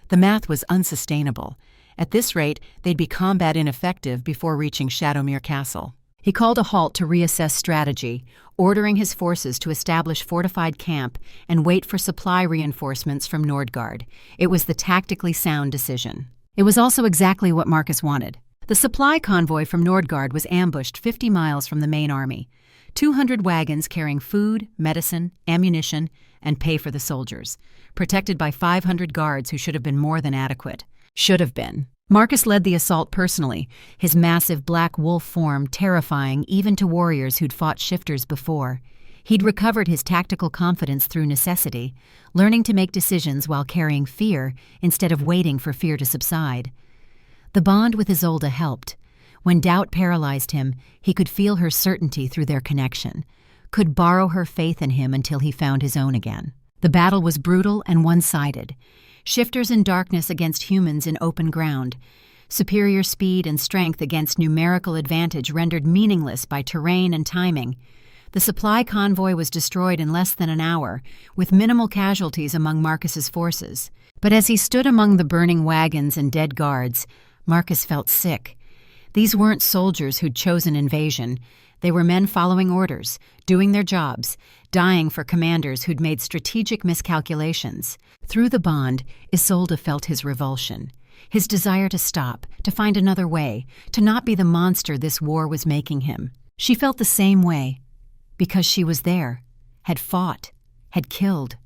The math was unsustainable. At this rate, they'd be combat ineffective before reaching Shadowmere Castle. He called a halt to reassess strategy, ordering his forces to establish fortified camp and wait for supply reinforcements from Nordgard. It was the tactically sound decision. It was also exactly what Marcus wanted. The supply convoy from Nordgard was ambushed 50 miles from the main army. 200 wagons carrying food, medicine, ammunition, and pay for the soldiers, protected by 500 guards who should have been more than adequate. Should have been. Marcus led the assault personally, his massive black wolf form terrifying even to warriors who'd fought shifters before. He'd recovered his tactical confidence through necessity, learning to make decisions while carrying fear instead of waiting for fear to subside. The bond with Isolde helped. When doubt paralyzed him, he could feel her certainty through their connection, could borrow her faith in him until he found his own again. The battle was brutal and one-sided. Shifters in darkness against humans in open ground. Superior speed and strength against numerical advantage rendered meaningless by terrain and timing. The supply convoy was destroyed in less than an hour, with minimal casualties among Marcus's forces. But as he stood among the burning wagons and dead guards, Marcus felt sick. These weren't soldiers who'd chosen invasion. They were men following orders, doing their jobs, dying for commanders who'd made strategic miscalculations. Through the bond, Isolde felt his revulsion, his desire to stop, to find another way, to not be the monster this war was making him. She felt the same way, because she was there, had fought, had killed.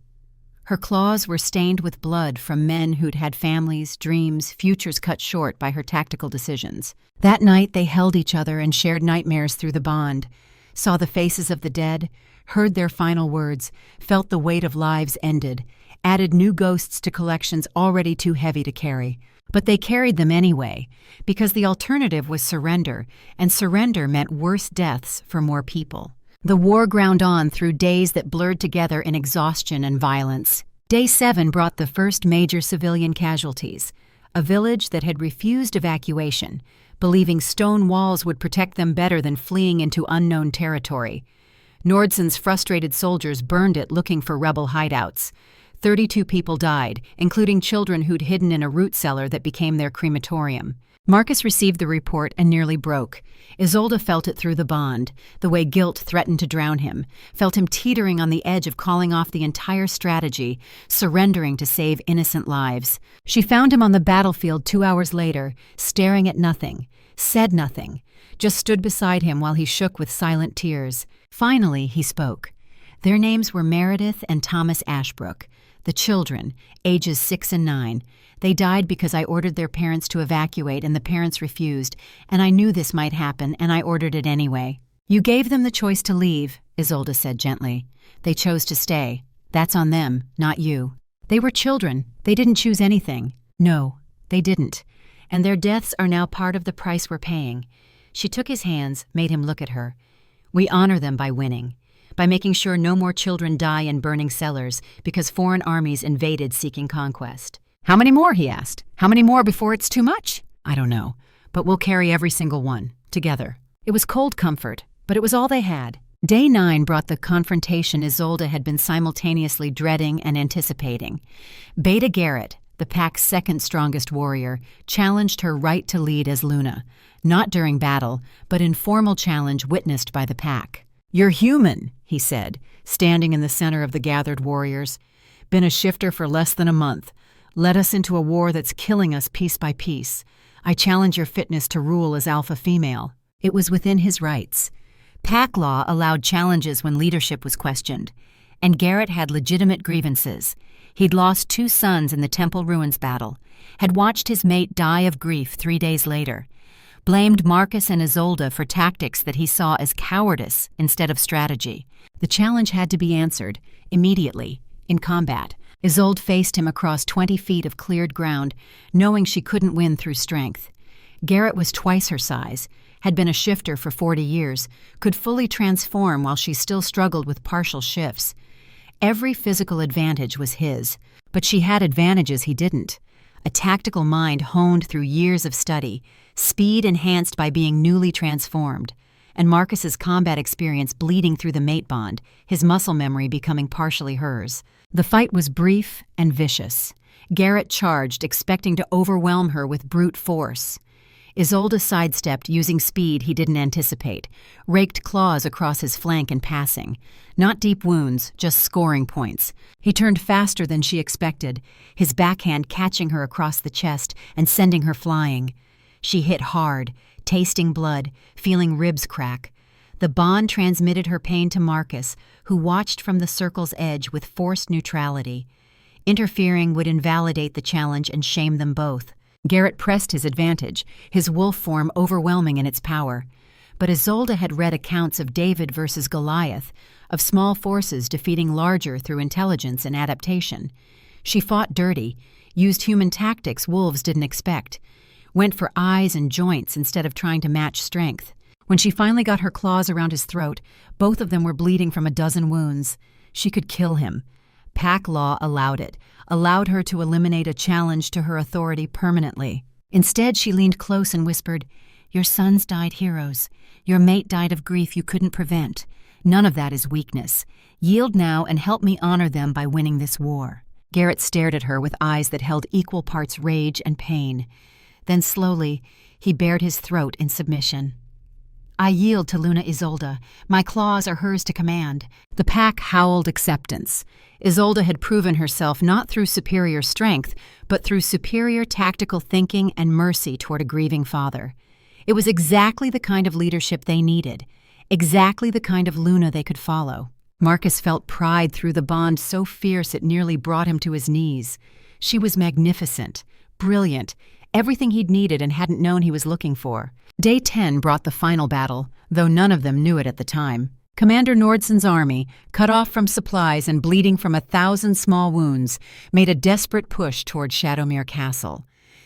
Her claws were stained with blood from men who'd had families, dreams, futures cut short by her tactical decisions. That night they held each other and shared nightmares through the bond, saw the faces of the dead, heard their final words, felt the weight of lives ended, added new ghosts to collections already too heavy to carry. But they carried them anyway, because the alternative was surrender, and surrender meant worse deaths for more people. The war ground on through days that blurred together in exhaustion and violence. Day 7 brought the first major civilian casualties, a village that had refused evacuation, believing stone walls would protect them better than fleeing into unknown territory. Nordson's frustrated soldiers burned it looking for rebel hideouts. 32 people died, including children who'd hidden in a root cellar that became their crematorium. Marcus received the report and nearly broke. Isolde felt it through the bond, the way guilt threatened to drown him, felt him teetering on the edge of calling off the entire strategy, surrendering to save innocent lives. She found him on the battlefield 2 hours later, staring at nothing, said nothing, just stood beside him while he shook with silent tears. Finally, he spoke. Their names were Meredith and Thomas Ashbrook. The children, ages 6 and 9. They died because I ordered their parents to evacuate and the parents refused, and I knew this might happen and I ordered it anyway. You gave them the choice to leave, Isolde said gently. They chose to stay. That's on them, not you. They were children. They didn't choose anything. No, they didn't. And their deaths are now part of the price we're paying. She took his hands, made him look at her. We honor them by winning, by making sure no more children die in burning cellars because foreign armies invaded seeking conquest. How many more, he asked. How many more before it's too much? I don't know, but we'll carry every single one, together. It was cold comfort, but it was all they had. Day 9 brought the confrontation Isolde had been simultaneously dreading and anticipating. Beta Garrett, the pack's second strongest warrior, challenged her right to lead as Luna, not during battle, but in formal challenge witnessed by the pack. You're human, he said, standing in the center of the gathered warriors. Been a shifter for less than a month. Led us into a war that's killing us piece by piece. I challenge your fitness to rule as alpha female. It was within his rights. Pack law allowed challenges when leadership was questioned, and Garrett had legitimate grievances. He'd lost 2 sons in the Temple Ruins battle, had watched his mate die of grief 3 days later, blamed Marcus and Isolde for tactics that he saw as cowardice instead of strategy. The challenge had to be answered, immediately, in combat. Isolde faced him across 20 feet of cleared ground, knowing she couldn't win through strength. Garrett was twice her size, had been a shifter for 40 years, could fully transform while she still struggled with partial shifts. Every physical advantage was his, but she had advantages he didn't. A tactical mind honed through years of study, speed enhanced by being newly transformed, and Marcus's combat experience bleeding through the mate bond, his muscle memory becoming partially hers. The fight was brief and vicious. Garrett charged, expecting to overwhelm her with brute force. Isolde sidestepped, using speed he didn't anticipate, raked claws across his flank in passing. Not deep wounds, just scoring points. He turned faster than she expected, his backhand catching her across the chest and sending her flying. She hit hard, tasting blood, feeling ribs crack. The bond transmitted her pain to Marcus, who watched from the circle's edge with forced neutrality. Interfering would invalidate the challenge and shame them both. Garrett pressed his advantage, his wolf form overwhelming in its power. But Isolde had read accounts of David versus Goliath, of small forces defeating larger through intelligence and adaptation. She fought dirty, used human tactics wolves didn't expect, went for eyes and joints instead of trying to match strength. When she finally got her claws around his throat, both of them were bleeding from a dozen wounds. She could kill him. Pack law allowed it, allowed her to eliminate a challenge to her authority permanently. Instead, she leaned close and whispered, "Your sons died heroes. Your mate died of grief you couldn't prevent. None of that is weakness. Yield now and help me honor them by winning this war." Garrett stared at her with eyes that held equal parts rage and pain. Then slowly, he bared his throat in submission. "I yield to Luna Isolde. My claws are hers to command." The pack howled acceptance. Isolde had proven herself not through superior strength, but through superior tactical thinking and mercy toward a grieving father. It was exactly the kind of leadership they needed, exactly the kind of Luna they could follow. Marcus felt pride through the bond so fierce it nearly brought him to his knees. She was magnificent, brilliant, everything he'd needed and hadn't known he was looking for. Day 10 brought the final battle, though none of them knew it at the time. Commander Nordson's army, cut off from supplies and bleeding from 1,000 small wounds, made a desperate push toward Shadowmere Castle.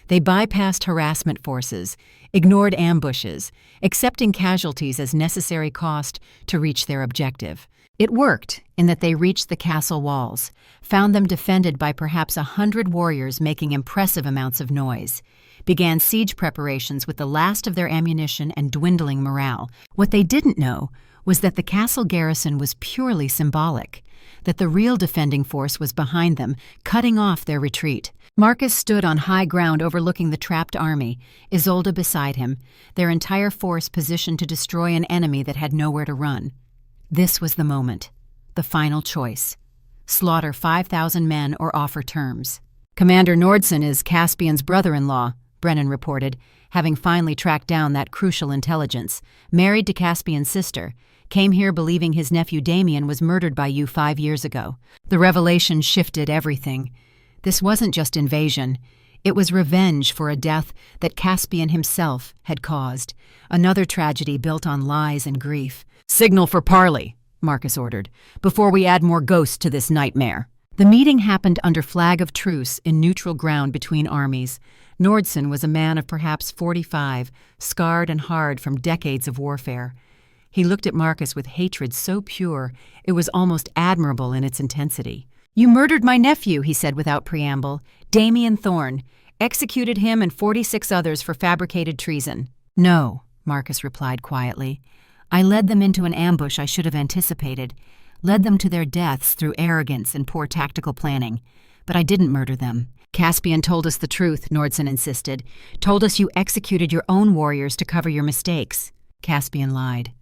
They bypassed harassment forces, ignored ambushes, accepting casualties as necessary cost to reach their objective. It worked in that they reached the castle walls, found them defended by perhaps 100 warriors making impressive amounts of noise, began siege preparations with the last of their ammunition and dwindling morale. What they didn't know was that the castle garrison was purely symbolic, that the real defending force was behind them, cutting off their retreat. Marcus stood on high ground overlooking the trapped army, Isolde beside him, their entire force positioned to destroy an enemy that had nowhere to run. This was the moment, the final choice. Slaughter 5,000 men or offer terms. Commander Nordson is Caspian's brother-in-law, Brennan reported, having finally tracked down that crucial intelligence. Married to Caspian's sister, came here believing his nephew Damien was murdered by you 5 years ago. The revelation shifted everything. This wasn't just invasion. It was revenge for a death that Caspian himself had caused. Another tragedy built on lies and grief. "Signal for parley," Marcus ordered, "before we add more ghosts to this nightmare." The meeting happened under flag of truce in neutral ground between armies. Nordson was a man of perhaps 45, scarred and hard from decades of warfare. He looked at Marcus with hatred so pure it was almost admirable in its intensity. "You murdered my nephew," he said without preamble, "Damien Thorne. Executed him and 46 others for fabricated treason." "No," Marcus replied quietly. "I led them into an ambush I should have anticipated, led them to their deaths through arrogance and poor tactical planning. But I didn't murder them." "Caspian told us the truth," Nordson insisted. "Told us you executed your own warriors to cover your mistakes." Caspian lied.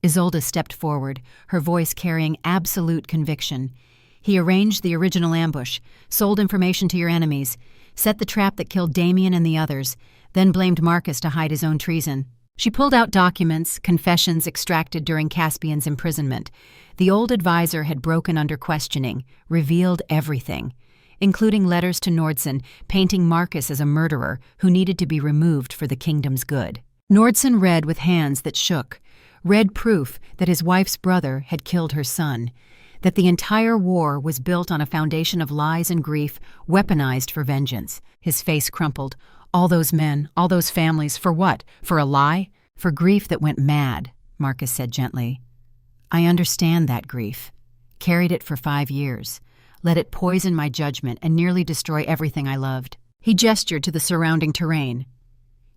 Isolde stepped forward, her voice carrying absolute conviction. "He arranged the original ambush, sold information to your enemies, set the trap that killed Damien and the others, then blamed Marcus to hide his own treason." She pulled out documents, confessions extracted during Caspian's imprisonment. The old advisor had broken under questioning, revealed everything, including letters to Nordson painting Marcus as a murderer who needed to be removed for the kingdom's good. Nordson read with hands that shook, read proof that his wife's brother had killed her son, that the entire war was built on a foundation of lies and grief, weaponized for vengeance. His face crumpled. All those men, all those families, for what? For a lie? For grief that went mad, Marcus said gently. "I understand that grief. Carried it for 5 years. Let it poison my judgment and nearly destroy everything I loved." He gestured to the surrounding terrain.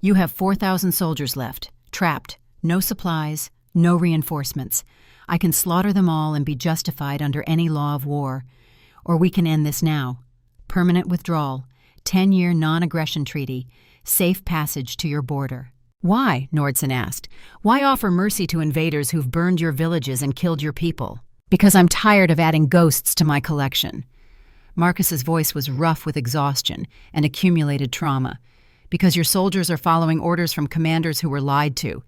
"You have 4,000 soldiers left, trapped, no supplies, no reinforcements. I can slaughter them all and be justified under any law of war. Or we can end this now. Permanent withdrawal, 10-year non-aggression treaty, safe passage to your border." "Why?" Nordson asked. "Why offer mercy to invaders who've burned your villages and killed your people?" "Because I'm tired of adding ghosts to my collection." Marcus's voice was rough with exhaustion and accumulated trauma. "Because your soldiers are following orders from commanders who were lied to.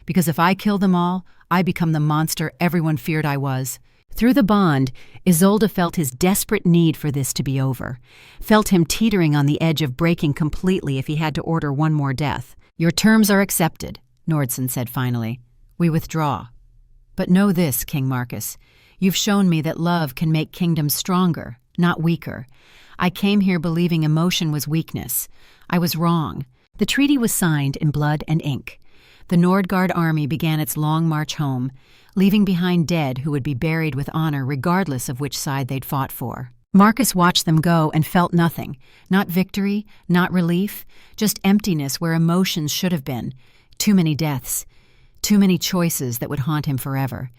Because if I kill them all, I become the monster everyone feared I was." Through the bond, Isolde felt his desperate need for this to be over, felt him teetering on the edge of breaking completely if he had to order one more death. "Your terms are accepted," Nordson said finally. "We withdraw. But know this, King Marcus. You've shown me that love can make kingdoms stronger, not weaker. I came here believing emotion was weakness. I was wrong." The treaty was signed in blood and ink. The Nordgard army began its long march home, leaving behind dead who would be buried with honor regardless of which side they'd fought for. Marcus watched them go and felt nothing, not victory, not relief, just emptiness where emotions should have been. Too many deaths, too many choices that would haunt him forever.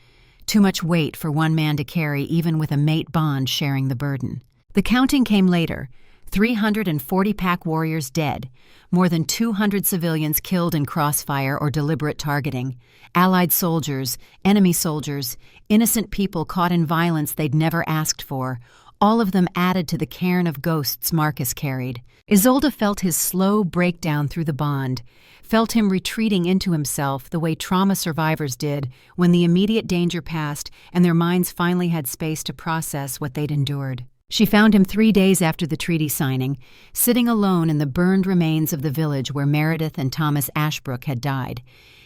Too much weight for one man to carry even with a mate bond sharing the burden. The counting came later. 340 pack warriors dead, more than 200 civilians killed in crossfire or deliberate targeting, Allied soldiers, enemy soldiers, innocent people caught in violence they'd never asked for, all of them added to the cairn of ghosts Marcus carried. Isolde felt his slow breakdown through the bond, felt him retreating into himself the way trauma survivors did when the immediate danger passed and their minds finally had space to process what they'd endured. She found him 3 days after the treaty signing, sitting alone in the burned remains of the village where Meredith and Thomas Ashbrook had died.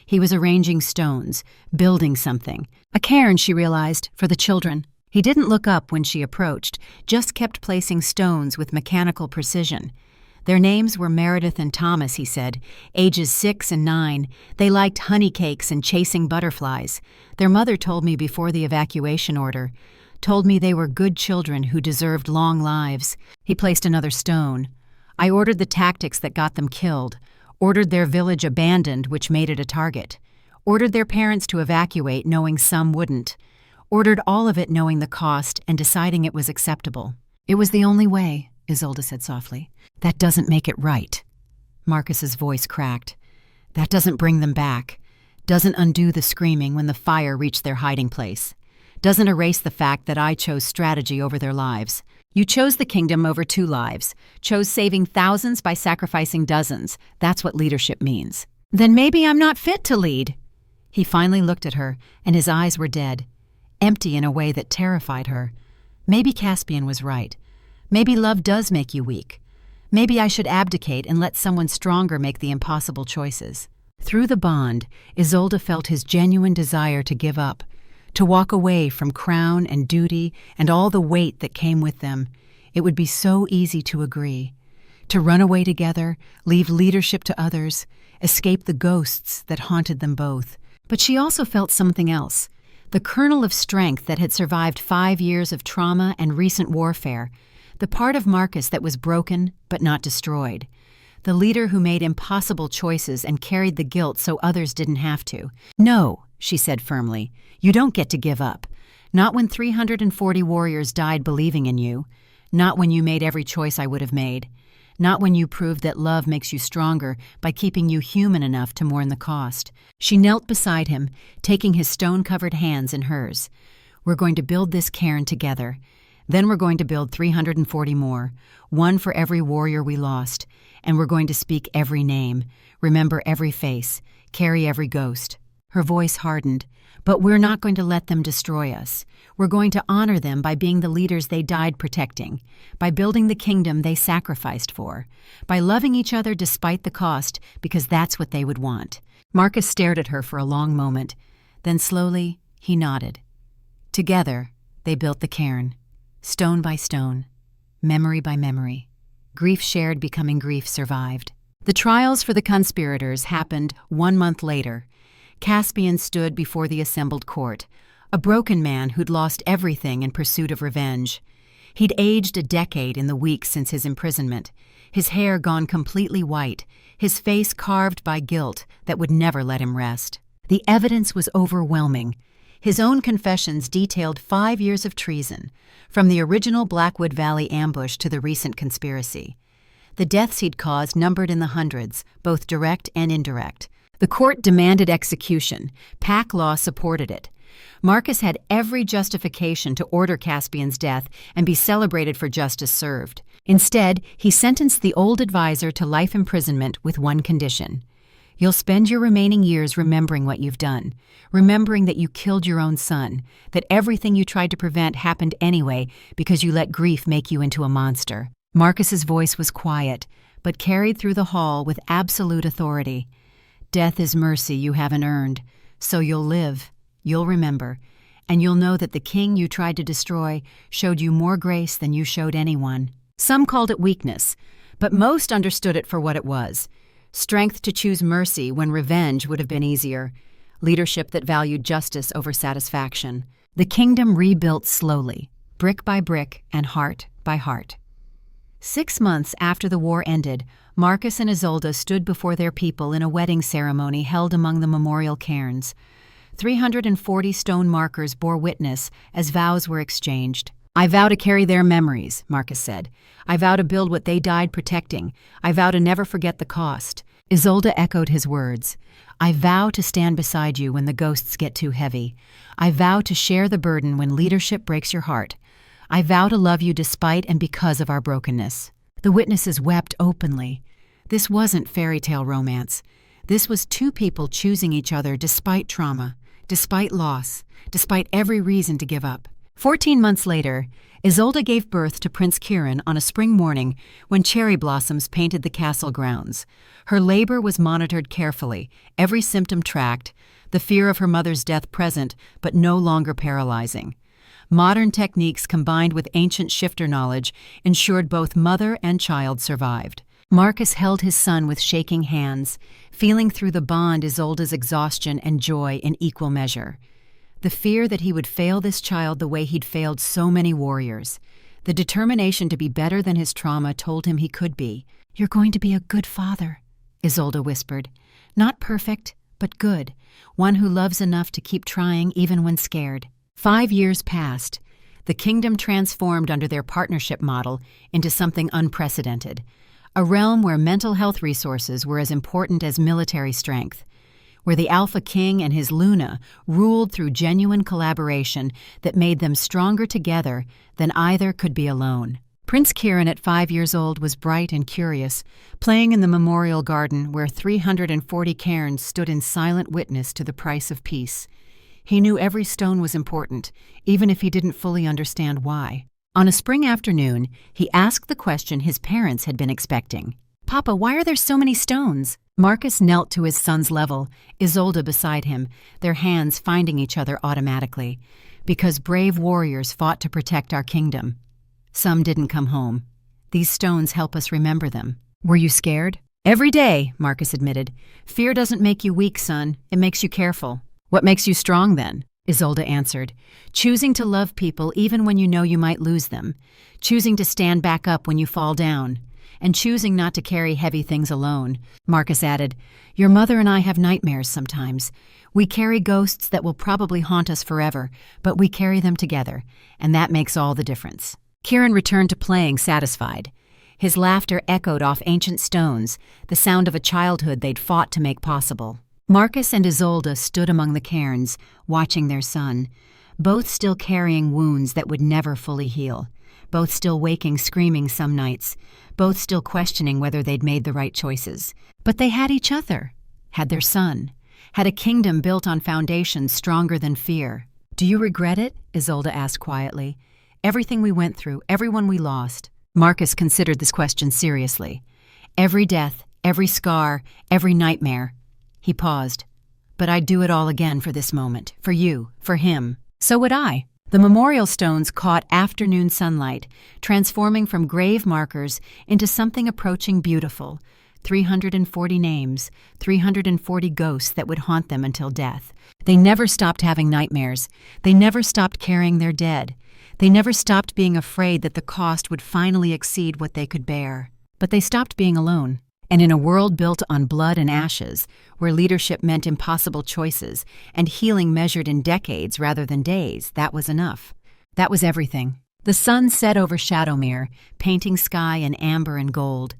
He was arranging stones, building something. A cairn, she realized, for the children. He didn't look up when she approached, just kept placing stones with mechanical precision. Their names were Meredith and Thomas, he said, ages 6 and 9. They liked honey cakes and chasing butterflies. Their mother told me before the evacuation order, told me they were good children who deserved long lives. He placed another stone. I ordered the tactics that got them killed, ordered their village abandoned, which made it a target, ordered their parents to evacuate knowing some wouldn't, ordered all of it knowing the cost and deciding it was acceptable. It was the only way, Isolde said softly. That doesn't make it right. Marcus's voice cracked. That doesn't bring them back. Doesn't undo the screaming when the fire reached their hiding place. Doesn't erase the fact that I chose strategy over their lives. You chose the kingdom over 2 lives, chose saving thousands by sacrificing dozens. That's what leadership means. Then maybe I'm not fit to lead. He finally looked at her, and his eyes were dead, empty in a way that terrified her. Maybe Caspian was right. Maybe love does make you weak. Maybe I should abdicate and let someone stronger make the impossible choices. Through the bond, Isolde felt his genuine desire to give up, to walk away from crown and duty and all the weight that came with them. It would be so easy to agree. To run away together, leave leadership to others, escape the ghosts that haunted them both. But she also felt something else, the kernel of strength that had survived 5 years of trauma and recent warfare, the part of Marcus that was broken but not destroyed, the leader who made impossible choices and carried the guilt so others didn't have to. No, she said firmly, you don't get to give up. Not when 340 warriors died believing in you. Not when you made every choice I would have made. Not when you proved that love makes you stronger by keeping you human enough to mourn the cost. She knelt beside him, taking his stone-covered hands in hers. We're going to build this cairn together. Then we're going to build 340 more, one for every warrior we lost. And we're going to speak every name, remember every face, carry every ghost. Her voice hardened. But we're not going to let them destroy us. We're going to honor them by being the leaders they died protecting, by building the kingdom they sacrificed for, by loving each other despite the cost, because that's what they would want. Marcus stared at her for a long moment. Then slowly, he nodded. Together, they built the cairn, stone by stone, memory by memory. Grief shared becoming grief survived. The trials for the conspirators happened 1 month later. Caspian stood before the assembled court, a broken man who'd lost everything in pursuit of revenge. He'd aged a decade in the weeks since his imprisonment, his hair gone completely white, his face carved by guilt that would never let him rest. The evidence was overwhelming. His own confessions detailed 5 years of treason, from the original Blackwood Valley ambush to the recent conspiracy. The deaths he'd caused numbered in the hundreds, both direct and indirect. The court demanded execution. Pack law supported it. Marcus had every justification to order Caspian's death and be celebrated for justice served. Instead, he sentenced the old advisor to life imprisonment with one condition. You'll spend your remaining years remembering what you've done, remembering that you killed your own son, that everything you tried to prevent happened anyway because you let grief make you into a monster. Marcus's voice was quiet, but carried through the hall with absolute authority. Death is mercy you haven't earned, so you'll live, you'll remember, and you'll know that the king you tried to destroy showed you more grace than you showed anyone. Some called it weakness, but most understood it for what it was. Strength to choose mercy when revenge would have been easier. Leadership that valued justice over satisfaction. The kingdom rebuilt slowly, brick by brick and heart by heart. 6 months after the war ended, Marcus and Isolde stood before their people in a wedding ceremony held among the memorial cairns. 340 stone markers bore witness as vows were exchanged. I vow to carry their memories, Marcus said. I vow to build what they died protecting. I vow to never forget the cost. Isolde echoed his words. I vow to stand beside you when the ghosts get too heavy. I vow to share the burden when leadership breaks your heart. I vow to love you despite and because of our brokenness. The witnesses wept openly. This wasn't fairy tale romance. This was 2 people choosing each other despite trauma, despite loss, despite every reason to give up. 14 months later, Isolde gave birth to Prince Kieran on a spring morning when cherry blossoms painted the castle grounds. Her labor was monitored carefully, every symptom tracked, the fear of her mother's death present but no longer paralyzing. Modern techniques combined with ancient shifter knowledge ensured both mother and child survived. Marcus held his son with shaking hands, feeling through the bond Isolde's exhaustion and joy in equal measure. The fear that he would fail this child the way he'd failed so many warriors. The determination to be better than his trauma told him he could be. "You're going to be a good father," Isolde whispered. "Not perfect, but good. One who loves enough to keep trying even when scared." 5 years passed. The kingdom transformed under their partnership model into something unprecedented. A realm where mental health resources were as important as military strength, where the Alpha King and his Luna ruled through genuine collaboration that made them stronger together than either could be alone. Prince Kieran, at 5 years old, was bright and curious, playing in the memorial garden where 340 cairns stood in silent witness to the price of peace. He knew every stone was important, even if he didn't fully understand why. On a spring afternoon, he asked the question his parents had been expecting. "Papa, why are there so many stones?" Marcus knelt to his son's level, Isolde beside him, their hands finding each other automatically. "Because brave warriors fought to protect our kingdom. Some didn't come home. These stones help us remember them." "Were you scared?" "Every day," Marcus admitted. "Fear doesn't make you weak, son. It makes you careful." "What makes you strong, then?" Isolde answered. "Choosing to love people even when you know you might lose them. Choosing to stand back up when you fall down. And choosing not to carry heavy things alone." Marcus added, "Your mother and I have nightmares sometimes. We carry ghosts that will probably haunt us forever, but we carry them together, and that makes all the difference." Kieran returned to playing, satisfied. His laughter echoed off ancient stones, the sound of a childhood they'd fought to make possible. Marcus and Isolde stood among the cairns, watching their son, both still carrying wounds that would never fully heal, both still waking screaming some nights, both still questioning whether they'd made the right choices. But they had each other, had their son, had a kingdom built on foundations stronger than fear. "Do you regret it?" Isolde asked quietly. "Everything we went through, everyone we lost." Marcus considered this question seriously. "Every death, every scar, every nightmare." He paused. "But I'd do it all again for this moment, for you, for him." "So would I." The memorial stones caught afternoon sunlight, transforming from grave markers into something approaching beautiful. 340 names, 340 ghosts that would haunt them until death. They never stopped having nightmares. They never stopped carrying their dead. They never stopped being afraid that the cost would finally exceed what they could bear. But they stopped being alone. And in a world built on blood and ashes, where leadership meant impossible choices and healing measured in decades rather than days, that was enough. That was everything. The sun set over Shadowmere, painting sky in amber and gold.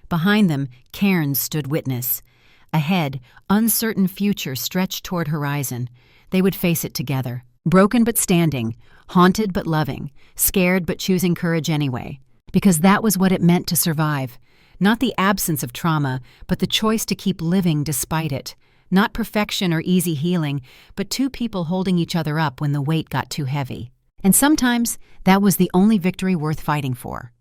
Behind them, cairns stood witness. Ahead, uncertain future stretched toward horizon. They would face it together. Broken but standing, haunted but loving, scared but choosing courage anyway. Because that was what it meant to survive. Not the absence of trauma, but the choice to keep living despite it. Not perfection or easy healing, but two people holding each other up when the weight got too heavy. And sometimes, that was the only victory worth fighting for.